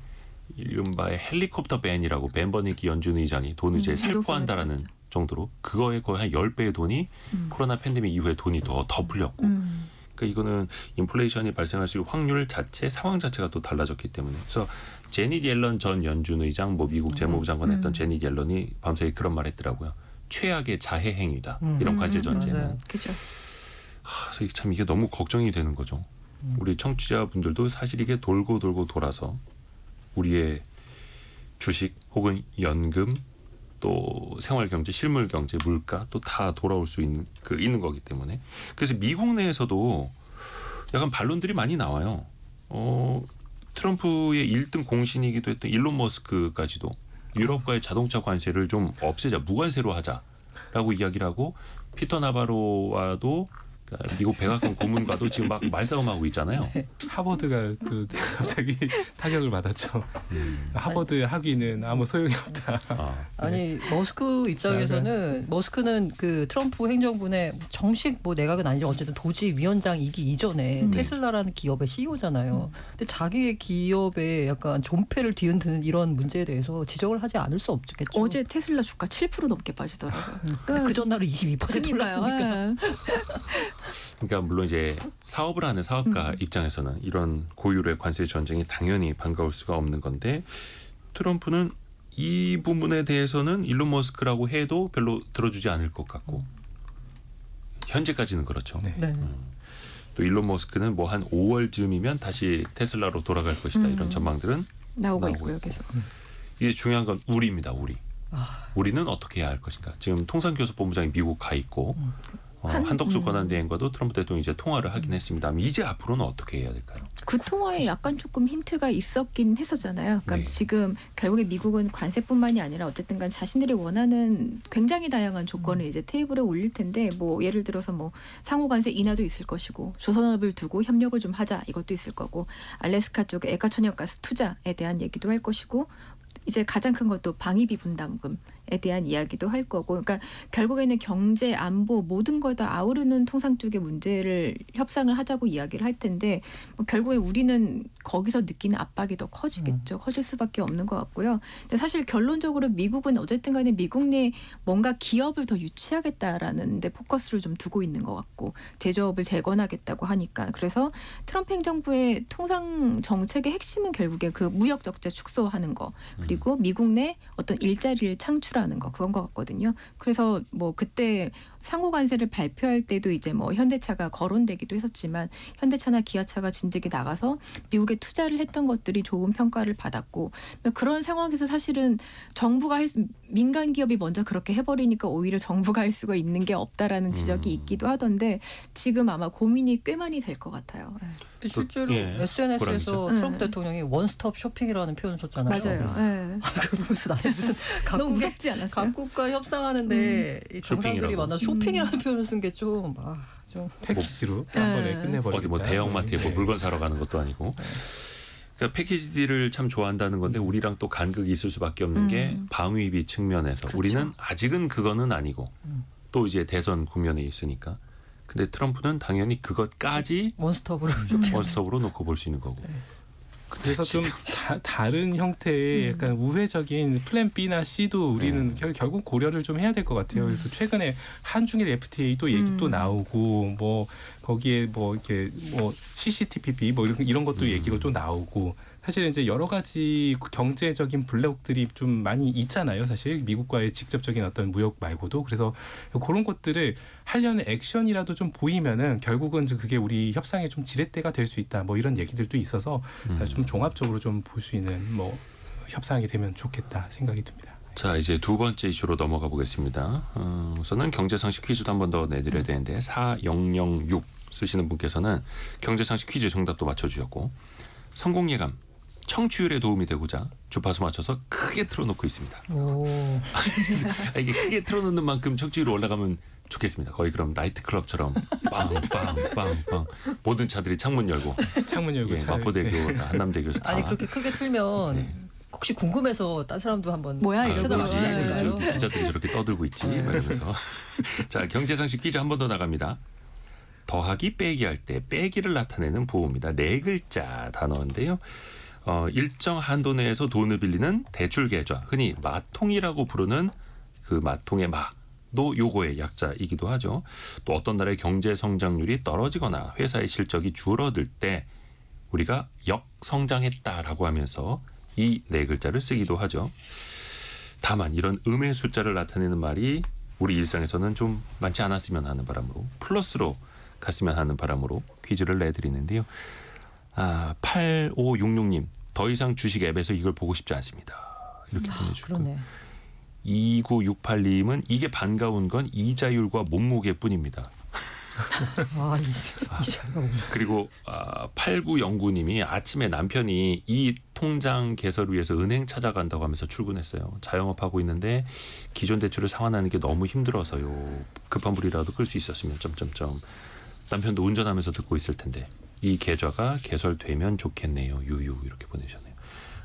이른바 헬리콥터 밴이라고 벤 버니키 연준 의장이 돈을 이제 살포한다라는 유동성을 정도로 그거에 거의 한 10배의 돈이 코로나 팬데믹 이후에 돈이 더 풀렸고 그러니까 이거는 인플레이션이 발생할 수 있는 확률 자체 상황 자체가 또 달라졌기 때문에 그래서 제닛 옐런 전 연준 의장 뭐 미국 재무부 장관 했던 제닛 옐런이 밤새 그런 말 했더라고요. 최악의 자해 행위다. 이런 관세 전제는. 맞아요. 그죠. 그래서 참 이게 너무 걱정이 되는 거죠. 우리 청취자분들도 사실 이게 돌고 돌아서 우리의 주식 혹은 연금 또 생활경제, 실물경제, 물가 또 다 돌아올 수 있는 거기 때문에 그래서 미국 내에서도 약간 반론들이 많이 나와요. 트럼프의 1등 공신이기도 했던 일론 머스크까지도 유럽과의 자동차 관세를 좀 없애자, 무관세로 하자라고 이야기를 하고 피터 나바로와도 그러니까 미국 백악관 고문과도 지금 막 말싸움하고 있잖아요. 하버드가 또 갑자기 타격을 받았죠. 하버드 학위는 아무 소용이 없다. 아니 머스크 입장에서는 머스크는 그 트럼프 행정부의 정식 뭐 내각은 아니지만 어쨌든 도지 위원장이기 이전에 테슬라라는 기업의 CEO잖아요. 근데 자기의 기업에 약간 존폐를 뒤흔드는 이런 문제에 대해서 지적을 하지 않을 수 없겠죠. 어제 테슬라 주가 7% 넘게 빠지더라고요. 그 전날은 22% 올랐으니까. 그러니까 물론 이제 사업을 하는 사업가 입장에서는 이런 고율의 관세 전쟁이 당연히 반가울 수가 없는 건데 트럼프는 이 부분에 대해서는 일론 머스크라고 해도 별로 들어주지 않을 것 같고 현재까지는 그렇죠. 네. 네. 또 일론 머스크는 뭐 한 5월쯤이면 다시 테슬라로 돌아갈 것이다 이런 전망들은 나오고 나오고 있고요, 있고. 계속. 이게 중요한 건 우리입니다. 우리는 어떻게 해야 할 것인가. 지금 통상교섭본부장이 미국 가 있고 한덕수 권한대행과도 트럼프 대통령이 이제 통화를 하긴 했습니다. 이제 앞으로는 어떻게 해야 될까요? 그 통화에 약간 조금 힌트가 있었긴 했었잖아요. 그러니까 네. 지금 결국에 미국은 관세뿐만이 아니라 어쨌든 간 자신들이 원하는 굉장히 다양한 조건을 이제 테이블에 올릴 텐데 뭐 예를 들어서 뭐 상호 관세 인하도 있을 것이고 조선업을 두고 협력을 좀 하자 이것도 있을 거고 알래스카 쪽에 액화 천연가스 투자에 대한 얘기도 할 것이고 이제 가장 큰 것도 방위비 분담금에 대한 이야기도 할 거고, 그러니까 결국에는 경제, 안보 모든 걸 다 아우르는 통상 쪽의 문제를 협상을 하자고 이야기를 할 텐데, 뭐 결국에 우리는 거기서 느끼는 압박이 더 커지겠죠. 커질 수밖에 없는 것 같고요. 근데 사실 결론적으로 미국은 어쨌든간에 미국 내 뭔가 기업을 더 유치하겠다라는데 포커스를 좀 두고 있는 것 같고, 제조업을 재건하겠다고 하니까 그래서 트럼프 행정부의 통상 정책의 핵심은 결국에 그 무역 적자 축소하는 거. 그리고 미국 내 어떤 일자리를 창출하는 거 그건 것 같거든요. 그래서 뭐 그때 상호 관세를 발표할 때도 이제 뭐 현대차가 거론되기도 했었지만 현대차나 기아차가 진즉에 나가서 미국에 투자를 했던 것들이 좋은 평가를 받았고 그런 상황에서 사실은 정부가 민간 기업이 먼저 그렇게 해버리니까 오히려 정부가 할 수가 있는 게 없다라는 지적이 있기도 하던데 지금 아마 고민이 꽤 많이 될 것 같아요. 실제로 예, SNS에서 불안이죠. 트럼프 대통령이 원스톱 쇼핑이라는 표현을 썼잖아요. 맞아요. 네. 그 무슨 아니 무슨 너무 각국의 무섭지 않았어요? 각국과 협상하는데 이 정상들이 쇼핑이라고. 만나 쇼핑이라는 표현을 쓴 게 좀 좀 패키지로 한 번에 끝내버리겠다. 어디 뭐 대형마트에 뭐 네. 물건 사러 가는 것도 아니고. 그러니까 패키지 딜을 참 좋아한다는 건데 우리랑 또 간극이 있을 수밖에 없는 게 방위비 측면에서 그렇죠. 우리는 아직은 그거는 아니고 또 이제 대선 국면에 있으니까. 근데 트럼프는 당연히 그것까지 원스톱으로 쇼핑. 원스톱으로 놓고 볼 수 있는 거고. 근데 그래서 좀 다른 형태의 약간 우회적인 플랜 B나 C도 우리는 결국 고려를 좀 해야 될 것 같아요. 그래서 최근에 한중일 FTA 또 얘기 또 나오고 뭐 거기에 뭐 이렇게 뭐 CCTPP 뭐 이런 것도 얘기가 또 나오고 사실 이제 여러 가지 경제적인 블록들이 좀 많이 있잖아요. 사실 미국과의 직접적인 어떤 무역 말고도 그래서 그런 것들을 하려는 액션이라도 좀 보이면은 결국은 그게 우리 협상의 좀 지렛대가 될 수 있다. 뭐 이런 얘기들도 있어서 좀 종합적으로 좀 볼 수 있는 뭐 협상이 되면 좋겠다 생각이 듭니다. 자 이제 두 번째 이슈로 넘어가 보겠습니다. 우선은 경제상식 퀴즈도 한 번 더 내드려야 되는데 4006 쓰시는 분께서는 경제상식 퀴즈 정답도 맞춰주셨고 성공 예감 청취율에 도움이 되고자 주파수 맞춰서 크게 틀어놓고 있습니다. 오. 이게 크게 틀어놓는 만큼 청취율이 올라가면 좋겠습니다. 거의 그럼 나이트클럽처럼 빵빵빵빵 모든 차들이 창문 열고 창문 열고 예, 마포대교 한남대교에서 다 아니 그렇게 크게 틀면 혹시 궁금해서 딴 사람도 한번 뭐야, 아, 쳐다봐. 그렇지. 네. 저 기자들이 저렇게 떠들고 있지 막 이러면서 자 경제상식 퀴즈 한 번 더 나갑니다. 더하기 빼기 할 때 빼기를 나타내는 보호입니다. 네 글자 단어인데요. 일정 한도 내에서 돈을 빌리는 대출 계좌, 흔히 마통이라고 부르는 그 마통의 마도 요거의 약자이기도 하죠. 또 어떤 나라의 경제 성장률이 떨어지거나 회사의 실적이 줄어들 때 우리가 역성장했다라고 하면서 이 네 글자를 쓰기도 하죠. 다만 이런 음의 숫자를 나타내는 말이 우리 일상에서는 좀 많지 않았으면 하는 바람으로 플러스로 갔으면 하는 바람으로 퀴즈를 내드리는데요. 8566님 더 이상 주식 앱에서 이걸 보고 싶지 않습니다. 이렇게 보내주셨고 그러네. 2968님은 이게 반가운 건 이자율과 몸무게뿐입니다. 이 자리가 뭡니까? 그리고 8909님이 아침에 남편이 이 통장 개설 위해서 은행 찾아간다고 하면서 출근했어요. 자영업하고 있는데 기존 대출을 상환하는 게 너무 힘들어서요. 급한 불이라도 끌 수 있었으면 점점점. 남편도 운전하면서 듣고 있을 텐데 이 계좌가 개설되면 좋겠네요. 유유 이렇게 보내셨네요.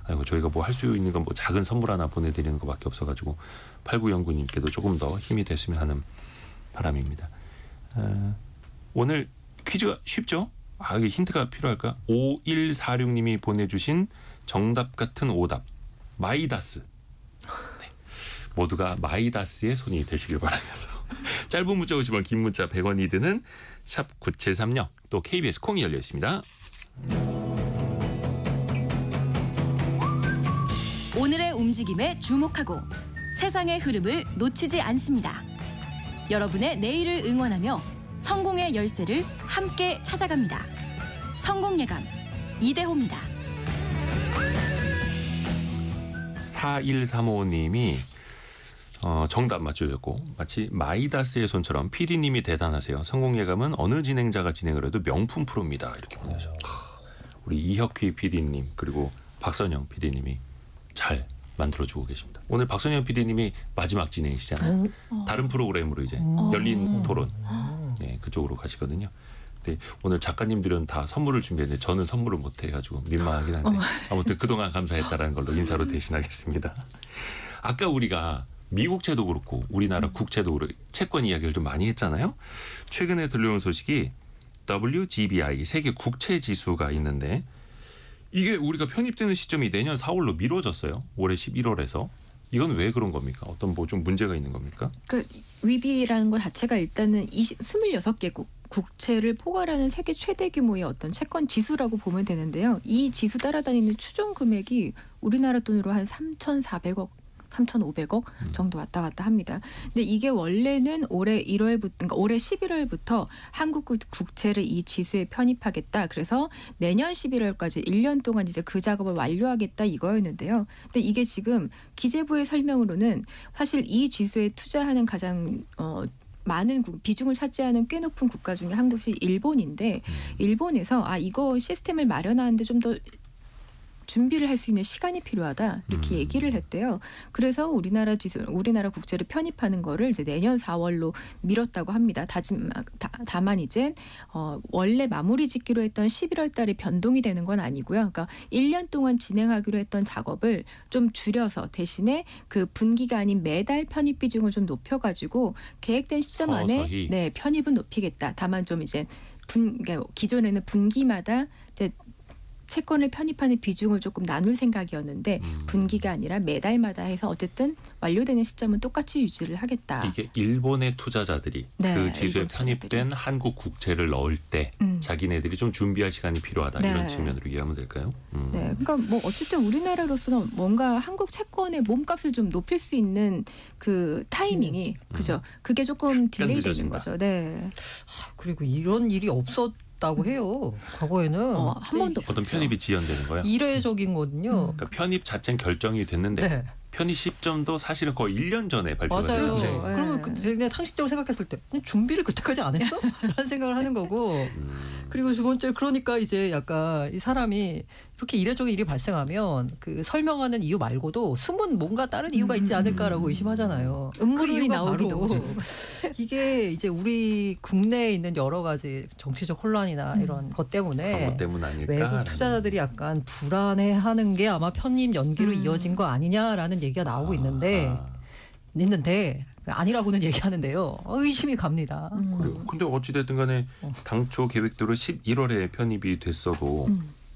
아이고 저희가 뭐 할 수 있는 건 뭐 작은 선물 하나 보내드리는 것밖에 없어가지고 8909님께도 조금 더 힘이 됐으면 하는 바람입니다. 오늘 퀴즈가 쉽죠? 이게 힌트가 필요할까? 5146님이 보내주신 정답 같은 오답 마이다스. 네. 모두가 마이다스의 손이 되시길 바라면서 짧은 문자 50원 긴 문자 100원이 드는 샵 9730 또 KBS 콩이 열려 있습니다. 오늘의 움직임에 주목하고 세상의 흐름을 놓치지 않습니다. 여러분의 내일을 응원하며 성공의 열쇠를 함께 찾아갑니다. 성공예감 이대호입니다. 4135님이 정답 맞춰줬고 마치 마이다스의 손처럼 PD님이 대단하세요. 성공 예감은 어느 진행자가 진행을 해도 명품 프로입니다. 이렇게 보내죠. 우리 이혁휘 PD님 그리고 박선영 PD님이 잘 만들어주고 계십니다. 오늘 박선영 PD님이 마지막 진행이시잖아요. 다른 프로그램으로 이제 열린 토론 네, 그쪽으로 가시거든요. 근데 오늘 작가님들은 다 선물을 준비했는데 저는 선물을 못 해가지고 민망하긴 한데 아무튼 그동안 감사했다라는 걸로 인사로 대신하겠습니다. 아까 우리가 미국채도 그렇고 우리나라 국채도 그렇고 채권 이야기를 좀 많이 했잖아요. 최근에 들려온 소식이 WGBI 세계 국채 지수가 있는데 이게 우리가 편입되는 시점이 내년 4월로 미뤄졌어요. 올해 11월에서. 이건 왜 그런 겁니까? 어떤 뭐 좀 문제가 있는 겁니까? 그 위비라는 것 자체가 일단은 26개국 국채를 포괄하는 세계 최대 규모의 어떤 채권 지수라고 보면 되는데요. 이 지수 따라다니는 추정 금액이 우리나라 돈으로 한 3,400억 3,500억 정도 왔다 갔다 합니다. 근데 이게 원래는 올해 1월부터, 그러니까 올해 11월부터 한국 국채를 이 지수에 편입하겠다. 그래서 내년 11월까지 1년 동안 이제 그 작업을 완료하겠다 이거였는데요. 근데 이게 지금 기재부의 설명으로는 사실 이 지수에 투자하는 가장 많은 비중을 차지하는 꽤 높은 국가 중에 한 곳이 일본인데 일본에서 이거 시스템을 마련하는데 좀 더 준비를 할 수 있는 시간이 필요하다 이렇게 얘기를 했대요. 그래서 우리나라 국채를 편입하는 거를 이제 내년 4월로 미뤘다고 합니다. 다만 이제 원래 마무리 짓기로 했던 11월 달에 변동이 되는 건 아니고요. 그러니까 1년 동안 진행하기로 했던 작업을 좀 줄여서 대신에 그 분기가 아닌 매달 편입 비중을 좀 높여가지고 계획된 시점 안에 네, 편입은 높이겠다. 다만 좀 이제 그러니까 기존에는 분기마다 이제 채권을 편입하는 비중을 조금 나눌 생각이었는데 분기가 아니라 매달마다 해서 어쨌든 완료되는 시점은 똑같이 유지를 하겠다. 이게 일본의 투자자들이 네, 그 지수에 일본 편입된 투자자들이. 한국 국채를 넣을 때 자기네들이 좀 준비할 시간이 필요하다 네. 이런 측면으로 이해하면 될까요? 네, 그러니까 뭐 어쨌든 우리나라로서는 뭔가 한국 채권의 몸값을 좀 높일 수 있는 그 타이밍이 그죠? 그게 조금 딜레이 되는 늦어진다. 거죠. 네, 그리고 이런 일이 없었다고 해요. 과거에는 한 번도 어떤 없었죠. 편입이 지연되는 거야? 이례적인 거든요. 그러니까 편입 자체는 결정이 됐는데 네. 편입 시점도 사실은 거의 1년 전에 발표가 맞아요. 됐죠. 그렇죠. 그러면 그냥 상식적으로 생각했을 때 준비를 그때까지 안 했어? 라는 생각을 하는 거고. 그리고 두 번째 그러니까 이제 약간 이 사람이 이렇게 이례적인 일이 발생하면 그 설명하는 이유 말고도 숨은 뭔가 다른 이유가 있지 않을까라고 의심하잖아요. 음모론이 이유가 나오기도 바로 하고. 이게 이제 우리 국내에 있는 여러 가지 정치적 혼란이나 이런 것 그런 때문에 것 때문 아닐까? 외국 투자자들이 약간 불안해하는 게 아마 편입 연기로 이어진 거 아니냐라는 얘기가 나오고 있는데 아니라고는 얘기하는데요. 의심이 갑니다. 근데 어찌됐든 간에 당초 계획대로 11월에 편입이 됐어도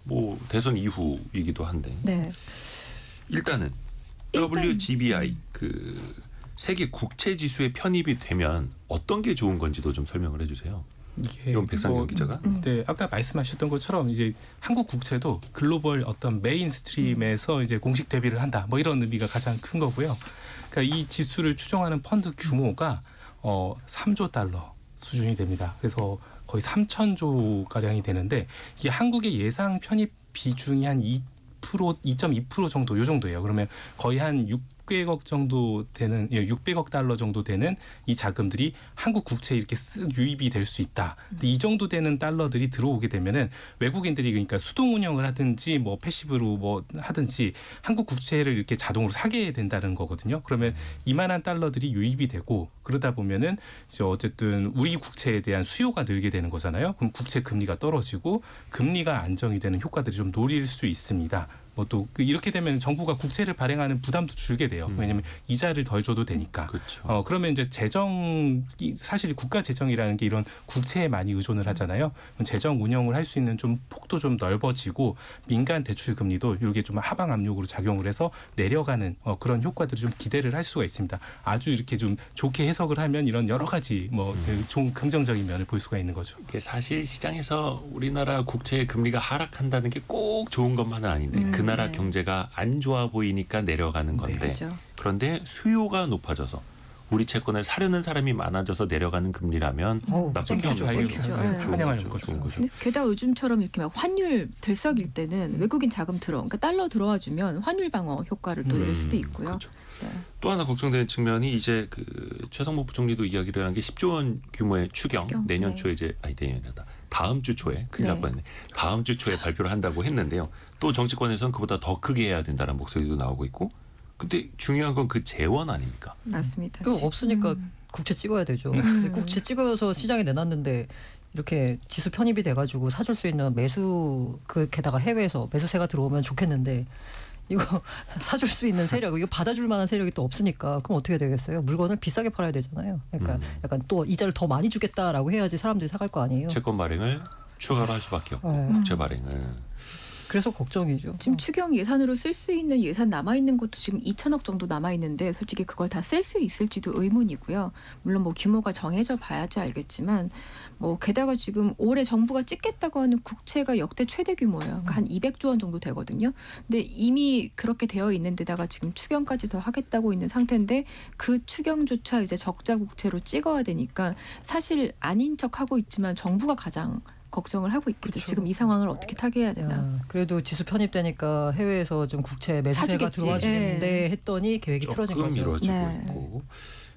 뭐 대선 이후이기도 한데 네. 일단은 WGBI 그 세계 국채 지수에 편입이 되면 어떤 게 좋은 건지도 좀 설명을 해주세요. 이게 이건 백상현 기자가. 네, 아까 말씀하셨던 것처럼 이제 한국 국채도 글로벌 어떤 메인스트림에서 이제 공식 데뷔를 한다. 뭐 이런 의미가 가장 큰 거고요. 그러니까 이 지수를 추정하는 펀드 규모가 3조 달러 수준이 됩니다. 그래서 거의 3,000조 가량이 되는데 이게 한국의 예상 편입 비중이 한 2.2% 정도 요 정도예요. 그러면 거의 한 600억 정도 되는 600억 달러 정도 되는 이 자금들이 한국 국채에 이렇게 쓱 유입이 될 수 있다. 근데 이 정도 되는 달러들이 들어오게 되면은 외국인들이 그러니까 수동 운영을 하든지 뭐 패시브로 뭐 하든지 한국 국채를 이렇게 자동으로 사게 된다는 거거든요. 그러면 이만한 달러들이 유입이 되고 그러다 보면은 이제 어쨌든 우리 국채에 대한 수요가 늘게 되는 거잖아요. 그럼 국채 금리가 떨어지고 금리가 안정이 되는 효과들이 좀 노릴 수 있습니다. 뭐 또 이렇게 되면 정부가 국채를 발행하는 부담도 줄게 돼요. 왜냐하면 이자를 덜 줘도 되니까. 그렇죠. 그러면 이제 재정이 사실 국가 재정이라는 게 이런 국채에 많이 의존을 하잖아요. 재정 운영을 할 수 있는 좀 폭도 좀 넓어지고 민간 대출 금리도 이게 좀 하방 압력으로 작용을 해서 내려가는 그런 효과들을 좀 기대를 할 수가 있습니다. 아주 이렇게 좀 좋게 해석을 하면 이런 여러 가지 뭐 좀 긍정적인 면을 볼 수가 있는 거죠. 이게 사실 시장에서 우리나라 국채 금리가 하락한다는 게 꼭 좋은 것만은 아닌데 그 나라 네. 경제가 안 좋아 보이니까 내려가는 건데 그렇죠. 그런데 수요가 높아져서 우리 채권을 사려는 사람이 많아져서 내려가는 금리라면 어우, 나쁜 게 땡큐죠, 없는 땡큐죠. 거죠. 예. 좋은 환영할 거죠. 거죠. 좋은 거죠. 근데 게다가 요즘처럼 이렇게 막 환율 들썩일 때는 외국인 자금 그러니까 달러 들어와 주면 환율 방어 효과를 또 낼 수도 있고요. 그렇죠. 네. 또 하나 걱정되는 측면이 이제 그 최상목 부총리도 이야기를 한 게 10조 원 규모의 추경 내년 네. 초에 이제 내년이다. 다음 주 초에 큰일 날 네. 뻔했네. 다음 주 초에 발표를 한다고 했는데요. 또 정치권에서는 그보다 더 크게 해야 된다는 목소리도 나오고 있고. 근데 중요한 건 그 재원 아닙니까? 맞습니다. 그거 없으니까 국채 찍어야 되죠. 근데 국채 찍어서 시장에 내놨는데 이렇게 지수 편입이 돼가지고 사줄 수 있는 매수 게다가 해외에서 매수세가 들어오면 좋겠는데 이거 사줄 수 있는 세력, 이거 받아줄 만한 세력이 또 없으니까 그럼 어떻게 되겠어요? 물건을 비싸게 팔아야 되잖아요. 그러니까 약간 또 이자를 더 많이 주겠다라고 해야지 사람들이 사갈 거 아니에요. 채권 발행을 추가로 할 수밖에 없고 네. 국채 발행을. 그래서 걱정이죠. 지금 추경 예산으로 쓸 수 있는 예산 남아 있는 것도 지금 2천억 정도 남아 있는데 솔직히 그걸 다 쓸 수 있을지도 의문이고요. 물론 뭐 규모가 정해져 봐야지 알겠지만 뭐 게다가 지금 올해 정부가 찍겠다고 하는 국채가 역대 최대 규모예요. 그러니까 한 200조 원 정도 되거든요. 근데 이미 그렇게 되어 있는 데다가 지금 추경까지 더 하겠다고 있는 상태인데 그 추경조차 이제 적자 국채로 찍어야 되니까 사실 아닌 척 하고 있지만 정부가 가장 걱정을 하고 있겠죠. 그렇죠. 지금 이 상황을 어떻게 타개해야 되나. 야, 그래도 지수 편입되니까 해외에서 좀 국채 매수세가 사주겠지. 들어와 주는데 예. 했더니 계획이 틀어진 조금 거죠. 미뤄지고 네. 있고.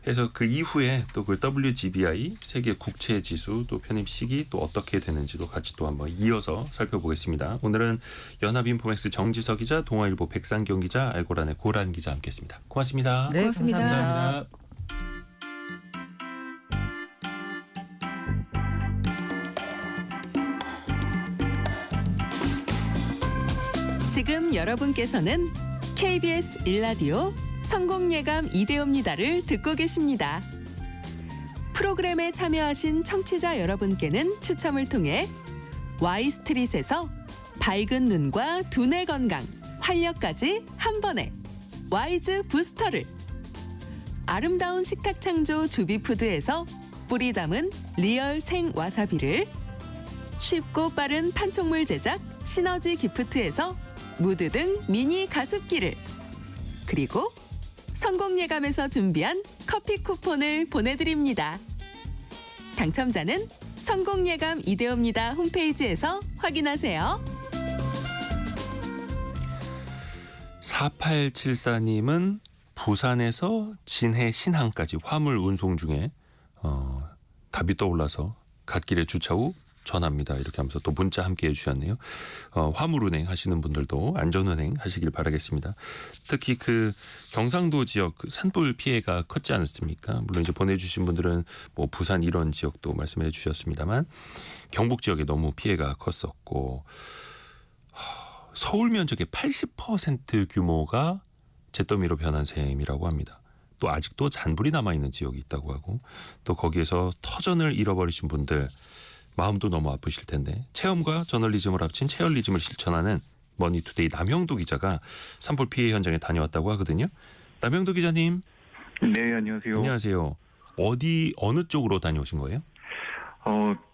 그래서 그 이후에 또 그 WGBI 세계 국채 지수 또 편입 시기 또 어떻게 되는지도 같이 또 한번 이어서 살펴보겠습니다. 오늘은 연합인포맥스 정지석 기자, 동아일보 백상경 기자, 알고란의 고란 기자 함께했습니다. 고맙습니다. 네, 고맙습니다. 감사합니다. 지금 여러분께서는 KBS 1라디오 성공예감 이대호입니다를 듣고 계십니다. 프로그램에 참여하신 청취자 여러분께는 추첨을 통해 Y스트릿에서 밝은 눈과 두뇌 건강, 활력까지 한 번에 와이즈 부스터를, 아름다운 식탁 창조 주비푸드에서 뿌리 담은 리얼 생 와사비를, 쉽고 빠른 판촉물 제작 시너지 기프트에서 무드 등 미니 가습기를, 그리고 성공예감에서 준비한 커피 쿠폰을 보내드립니다. 당첨자는 성공예감 이대호입니다 홈페이지에서 확인하세요. 4874님은 부산에서 진해 신항까지 화물 운송 중에 답이 떠올라서 갓길에 주차 후 전합니다. 이렇게 하면서 또 문자 함께 해주셨네요. 화물 운행 하시는 분들도 안전 운행 하시길 바라겠습니다. 특히 그 경상도 지역 그 산불 피해가 컸지 않았습니까? 물론 이제 보내주신 분들은 뭐 부산 이런 지역도 말씀해 주셨습니다만 경북 지역에 너무 피해가 컸었고 서울 면적의 80% 규모가 잿더미로 변한 셈이라고 합니다. 또 아직도 잔불이 남아있는 지역이 있다고 하고 또 거기에서 터전을 잃어버리신 분들 마음도 너무 아프실 텐데 체험과 저널리즘을 합친 체얼리즘을 실천하는 머니투데이 남영도 기자가 산불 피해 현장에 다녀왔다고 하거든요. 남영도 기자님. 네, 안녕하세요. 안녕하세요. 어느 쪽으로 다녀오신 거예요?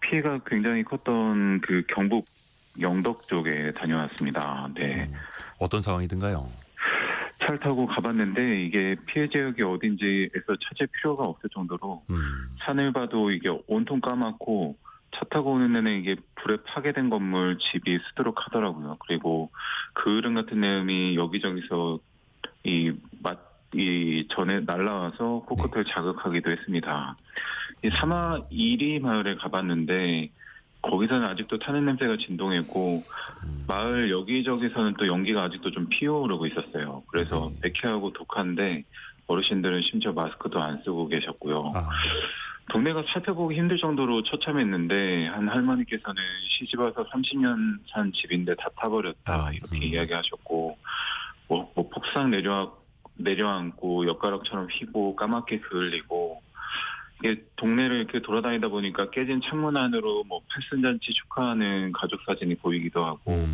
피해가 굉장히 컸던 그 경북 영덕 쪽에 다녀왔습니다. 네. 어떤 상황이든가요? 차를 타고 가봤는데 이게 피해 지역이 어딘지에서 찾을 필요가 없을 정도로 산을 봐도 이게 온통 까맣고 차 타고 오는 내내 이게 불에 파괴된 건물 집이 수두룩하더라고요. 그리고 그을음 같은 내음이 여기저기서 이 전에 날라와서 코끝을 자극하기도 했습니다. 이 사마 1리 마을에 가봤는데 거기서는 아직도 타는 냄새가 진동했고 마을 여기저기서는 또 연기가 아직도 좀 피어오르고 있었어요. 그래서 매캐하고 독한데 어르신들은 심지어 마스크도 안 쓰고 계셨고요. 동네가 살펴보기 힘들 정도로 처참했는데 한 할머니께서는 시집 와서 30년 산 집인데 다 타버렸다 이렇게 이야기하셨고 뭐 폭삭 내려앉고 엿가락처럼 휘고 까맣게 그을리고 이게 동네를 이렇게 돌아다니다 보니까 깨진 창문 안으로 뭐 팔순잔치 축하하는 가족 사진이 보이기도 하고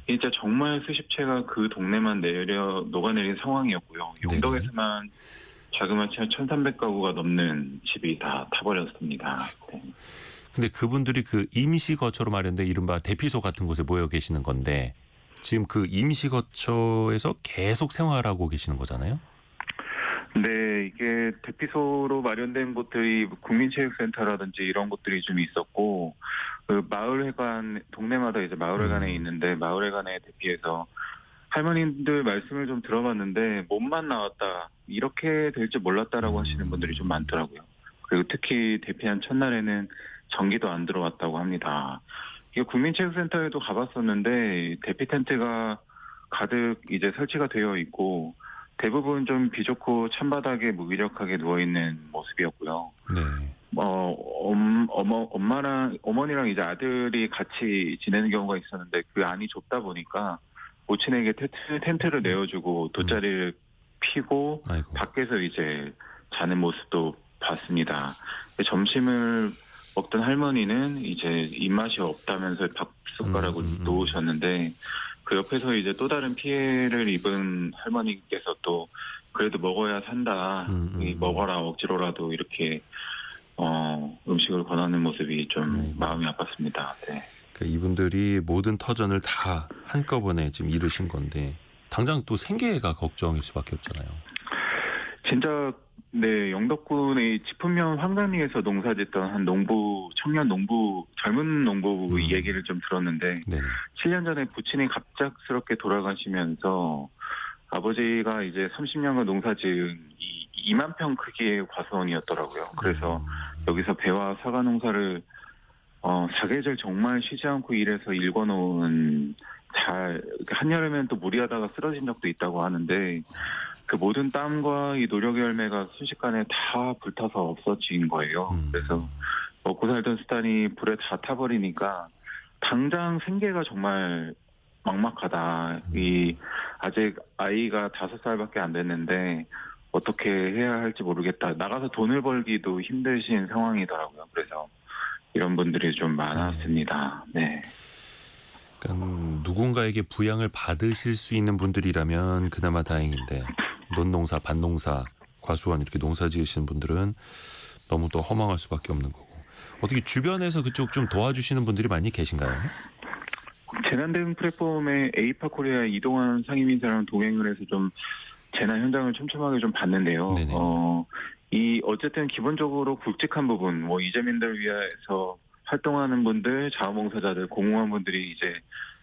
진짜 정말 수십 채가 그 동네만 녹아내린 상황이었고요. 영덕에서만 자그마치 1,300가구가 넘는 집이 다 타버렸습니다. 네. 근데 그분들이 그 임시거처로 마련된 이른바 대피소 같은 곳에 모여 계시는 건데 지금 그 임시거처에서 계속 생활하고 계시는 거잖아요? 네, 이게 대피소로 마련된 곳들이 국민체육센터라든지 이런 곳들이 좀 있었고, 그 마을회관, 동네마다 이제 마을회관에 있는데, 마을회관에 대피해서 할머님들 말씀을 좀 들어봤는데, 몸만 나왔다, 이렇게 될 줄 몰랐다라고 하시는 분들이 좀 많더라고요. 그리고 특히 대피한 첫날에는 전기도 안 들어왔다고 합니다. 이게 국민체육센터에도 가봤었는데, 대피 텐트가 가득 이제 설치가 되어 있고, 대부분 좀 비좁고 찬바닥에 무기력하게 누워있는 모습이었고요. 네. 어머니랑 이제 아들이 같이 지내는 경우가 있었는데 그 안이 좁다 보니까 모친에게 텐트를 내어주고 돗자리를 피고 아이고. 밖에서 이제 자는 모습도 봤습니다. 점심을 먹던 할머니는 이제 입맛이 없다면서 밥 숟가락을 놓으셨는데 그 옆에서 이제 또 다른 피해를 입은 할머니께서 또 그래도 먹어야 산다. 먹어라 억지로라도 이렇게 음식을 권하는 모습이 좀 마음이 아팠습니다. 네. 그러니까 이분들이 모든 터전을 다 한꺼번에 지금 잃으신 건데 당장 또 생계가 걱정일 수밖에 없잖아요. 진짜 네, 영덕군의 지풍면 황산리에서 농사짓던 한 청년 젊은 농부 얘기를 좀 들었는데 네네. 7년 전에 부친이 갑작스럽게 돌아가시면서 아버지가 이제 30년간 농사지은 2만 평 크기의 과수원이었더라고요. 그래서 여기서 배와 사과 농사를 사계절 정말 쉬지 않고 일해서 일궈놓은 한여름엔 또 무리하다가 쓰러진 적도 있다고 하는데 그 모든 땀과 이 노력의 열매가 순식간에 다 불타서 없어진 거예요. 그래서 먹고 살던 수단이 불에 다 타버리니까 당장 생계가 정말 막막하다. 아직 아이가 5살밖에 안 됐는데 어떻게 해야 할지 모르겠다. 나가서 돈을 벌기도 힘드신 상황이더라고요. 그래서 이런 분들이 좀 많았습니다. 네. 그러니까 누군가에게 부양을 받으실 수 있는 분들이라면 그나마 다행인데 논농사, 밭농사, 과수원 이렇게 농사 지으시는 분들은 너무 또 허망할 수밖에 없는 거고. 어떻게 주변에서 그쪽 좀 도와주시는 분들이 많이 계신가요? 재난대응 플랫폼의 에이파 코리아 이동환 상임이사랑 동행을 해서 좀 재난 현장을 촘촘하게 좀 봤는데요. 네네. 어쨌든 기본적으로 굵직한 부분, 이재민들 위해서 활동하는 분들, 자원봉사자들, 공무원분들이 이제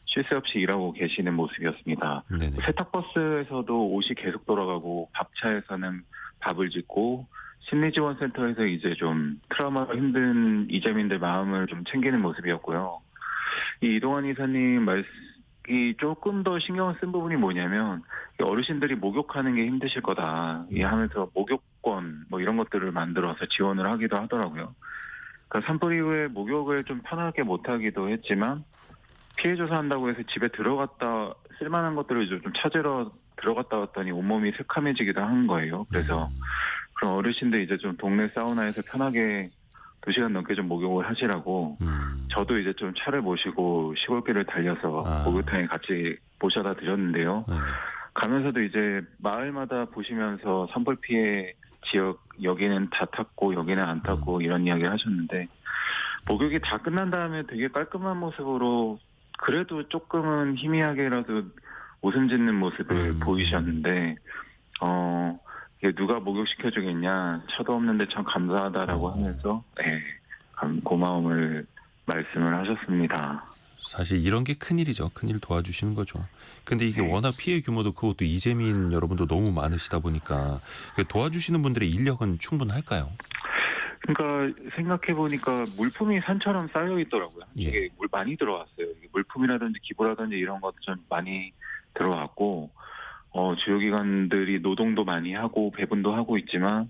쉴 새 없이 일하고 계시는 모습이었습니다. 네네. 세탁버스에서도 옷이 계속 돌아가고 밥차에서는 밥을 짓고 심리지원센터에서 이제 좀 트라우마가 힘든 이재민들 마음을 좀 챙기는 모습이었고요. 이 이동환 이사님 말씀이 조금 더 신경을 쓴 부분이 뭐냐면 어르신들이 목욕하는 게 힘드실 거다 하면서 목욕권 이런 것들을 만들어서 지원을 하기도 하더라고요. 그러니까 산불 이후에 목욕을 좀 편하게 못하기도 했지만 피해 조사한다고 해서 집에 들어갔다 쓸만한 것들을 좀 찾으러 들어갔다 왔더니 온몸이 새카매지기도 한 거예요. 그래서 그런 어르신들 이제 좀 동네 사우나에서 편하게 2시간 넘게 좀 목욕을 하시라고 저도 이제 좀 차를 모시고 시골길을 달려서 목욕탕에 같이 모셔다 드렸는데요. 가면서도 이제 마을마다 보시면서 산불 피해 지역 여기는 다 탔고 여기는 안 탔고 이런 이야기를 하셨는데 목욕이 다 끝난 다음에 되게 깔끔한 모습으로 그래도 조금은 희미하게라도 웃음 짓는 모습을 보이셨는데 이게 누가 목욕시켜주겠냐 차도 없는데 참 감사하다라고 하면서 고마움을 말씀을 하셨습니다. 사실 이런 게 큰일이죠. 큰일 도와주시는 거죠. 근데 이게 워낙 피해 규모도 크고 또 이재민 여러분도 너무 많으시다 보니까 도와주시는 분들의 인력은 충분할까요? 그러니까 생각해보니까 물품이 산처럼 쌓여 있더라고요. 이게 물 많이 들어왔어요. 물품이라든지 기부라든지 이런 것도 좀 많이 들어왔고 주요기관들이 노동도 많이 하고 배분도 하고 있지만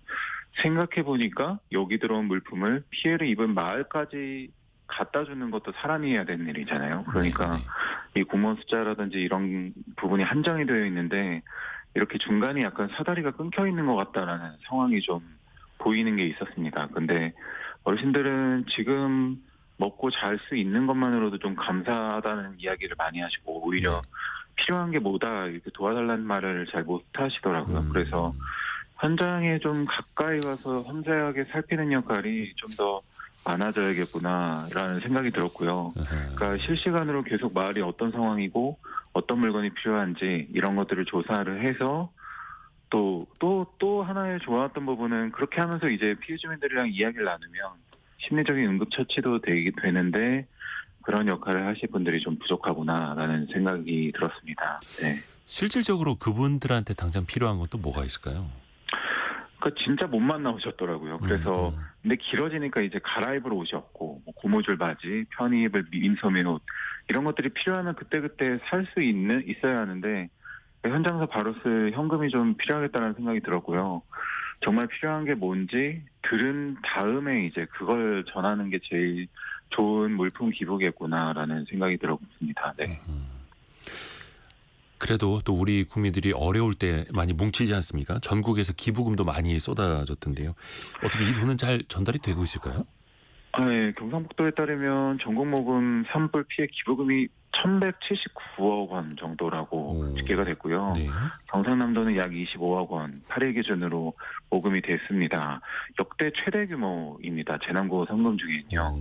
생각해보니까 여기 들어온 물품을 피해를 입은 마을까지 갖다 주는 것도 사람이 해야 되는 일이잖아요. 그러니까 이 공무원 숫자라든지 이런 부분이 한정이 되어 있는데 이렇게 중간에 약간 사다리가 끊겨 있는 것 같다라는 상황이 좀 보이는 게 있었습니다. 근데 어르신들은 지금 먹고 잘 수 있는 것만으로도 좀 감사하다는 이야기를 많이 하시고 오히려 필요한 게 뭐다 이렇게 도와달라는 말을 잘 못 하시더라고요. 그래서 현장에 좀 가까이 가서 섬세하게 살피는 역할이 좀 더 많아져야겠구나라는 생각이 들었고요. 그러니까 실시간으로 계속 마을이 어떤 상황이고 어떤 물건이 필요한지 이런 것들을 조사를 해서 또 하나의 좋았던 부분은 그렇게 하면서 이제 피해 주민들이랑 이야기를 나누면 심리적인 응급처치도 되는데 그런 역할을 하실 분들이 좀 부족하구나라는 생각이 들었습니다. 네. 실질적으로 그분들한테 당장 필요한 건 또 뭐가 있을까요? 그러니까 진짜 못 만나오셨더라고요. 그래서 근데 길어지니까 이제 갈아입을 옷이 없고 뭐 고무줄 바지, 편히 입을 민소매 옷 이런 것들이 필요하면 그때그때 살 수 있어야 하는데 현장에서 바로 쓸 현금이 좀 필요하겠다는 생각이 들었고요. 정말 필요한 게 뭔지 들은 다음에 이제 그걸 전하는 게 제일 좋은 물품 기부겠구나라는 생각이 들었습니다. 네. 그래도 또 우리 국민들이 어려울 때 많이 뭉치지 않습니까? 전국에서 기부금도 많이 쏟아졌던데요. 어떻게 이 돈은 잘 전달이 되고 있을까요? 네, 경상북도에 따르면 전국모금 산불 피해 기부금이 1,179억 원 정도라고 집계가 됐고요. 네. 경상남도는 약 25억 원, 8일 기준으로 모금이 됐습니다. 역대 최대 규모입니다. 재난구호 성금 중에는요.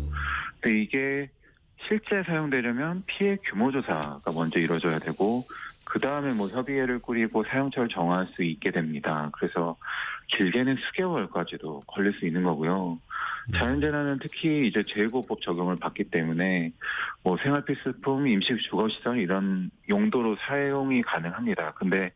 근데 이게 실제 사용되려면 피해 규모 조사가 먼저 이루어져야 되고 그 다음에 뭐 협의회를 꾸리고 사용처를 정할 수 있게 됩니다. 그래서 길게는 수개월까지도 걸릴 수 있는 거고요. 자연재난은 특히 이제 재해구호법 적용을 받기 때문에 뭐 생활필수품, 임시주거시설 이런 용도로 사용이 가능합니다. 근데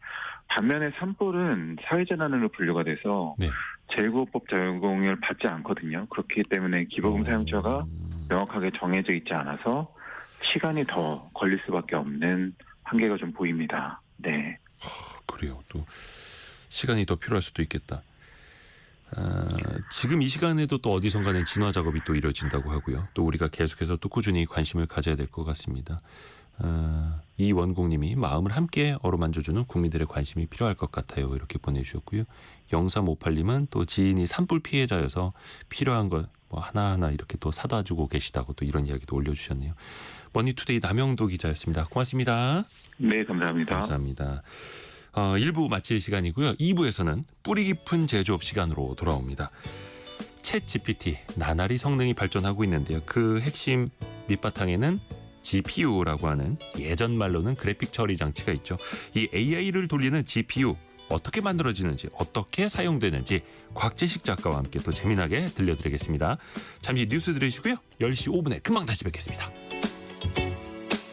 반면에 산불은 사회재난으로 분류가 돼서 네. 재해구호법 적용을 받지 않거든요. 그렇기 때문에 기부금 사용처가 명확하게 정해져 있지 않아서 시간이 더 걸릴 수밖에 없는 한계가 좀 보입니다. 네. 그래요. 또 시간이 더 필요할 수도 있겠다. 지금 이 시간에도 또 어디선가는 진화 작업이 또 이루어진다고 하고요. 또 우리가 계속해서 또 꾸준히 관심을 가져야 될 것 같습니다. 이원국님이 마음을 함께 어루만져주는 국민들의 관심이 필요할 것 같아요. 이렇게 보내주셨고요. 0358님은 또 지인이 산불 피해자여서 필요한 것 뭐 하나하나 이렇게 또 사다 주고 계시다고 또 이런 이야기도 올려주셨네요. 머니투데이 남영도 기자였습니다. 고맙습니다. 네, 감사합니다. 감사합니다. 1부 마칠 시간이고요. 2부에서는 뿌리 깊은 제조업 시간으로 돌아옵니다. 챗 GPT 나날이 성능이 발전하고 있는데요. 그 핵심 밑바탕에는 GPU라고 하는 예전 말로는 그래픽 처리 장치가 있죠. 이 AI를 돌리는 GPU 어떻게 만들어지는지 어떻게 사용되는지 곽재식 작가와 함께 또 재미나게 들려드리겠습니다. 잠시 뉴스 들으시고요. 10시 5분에 금방 다시 뵙겠습니다.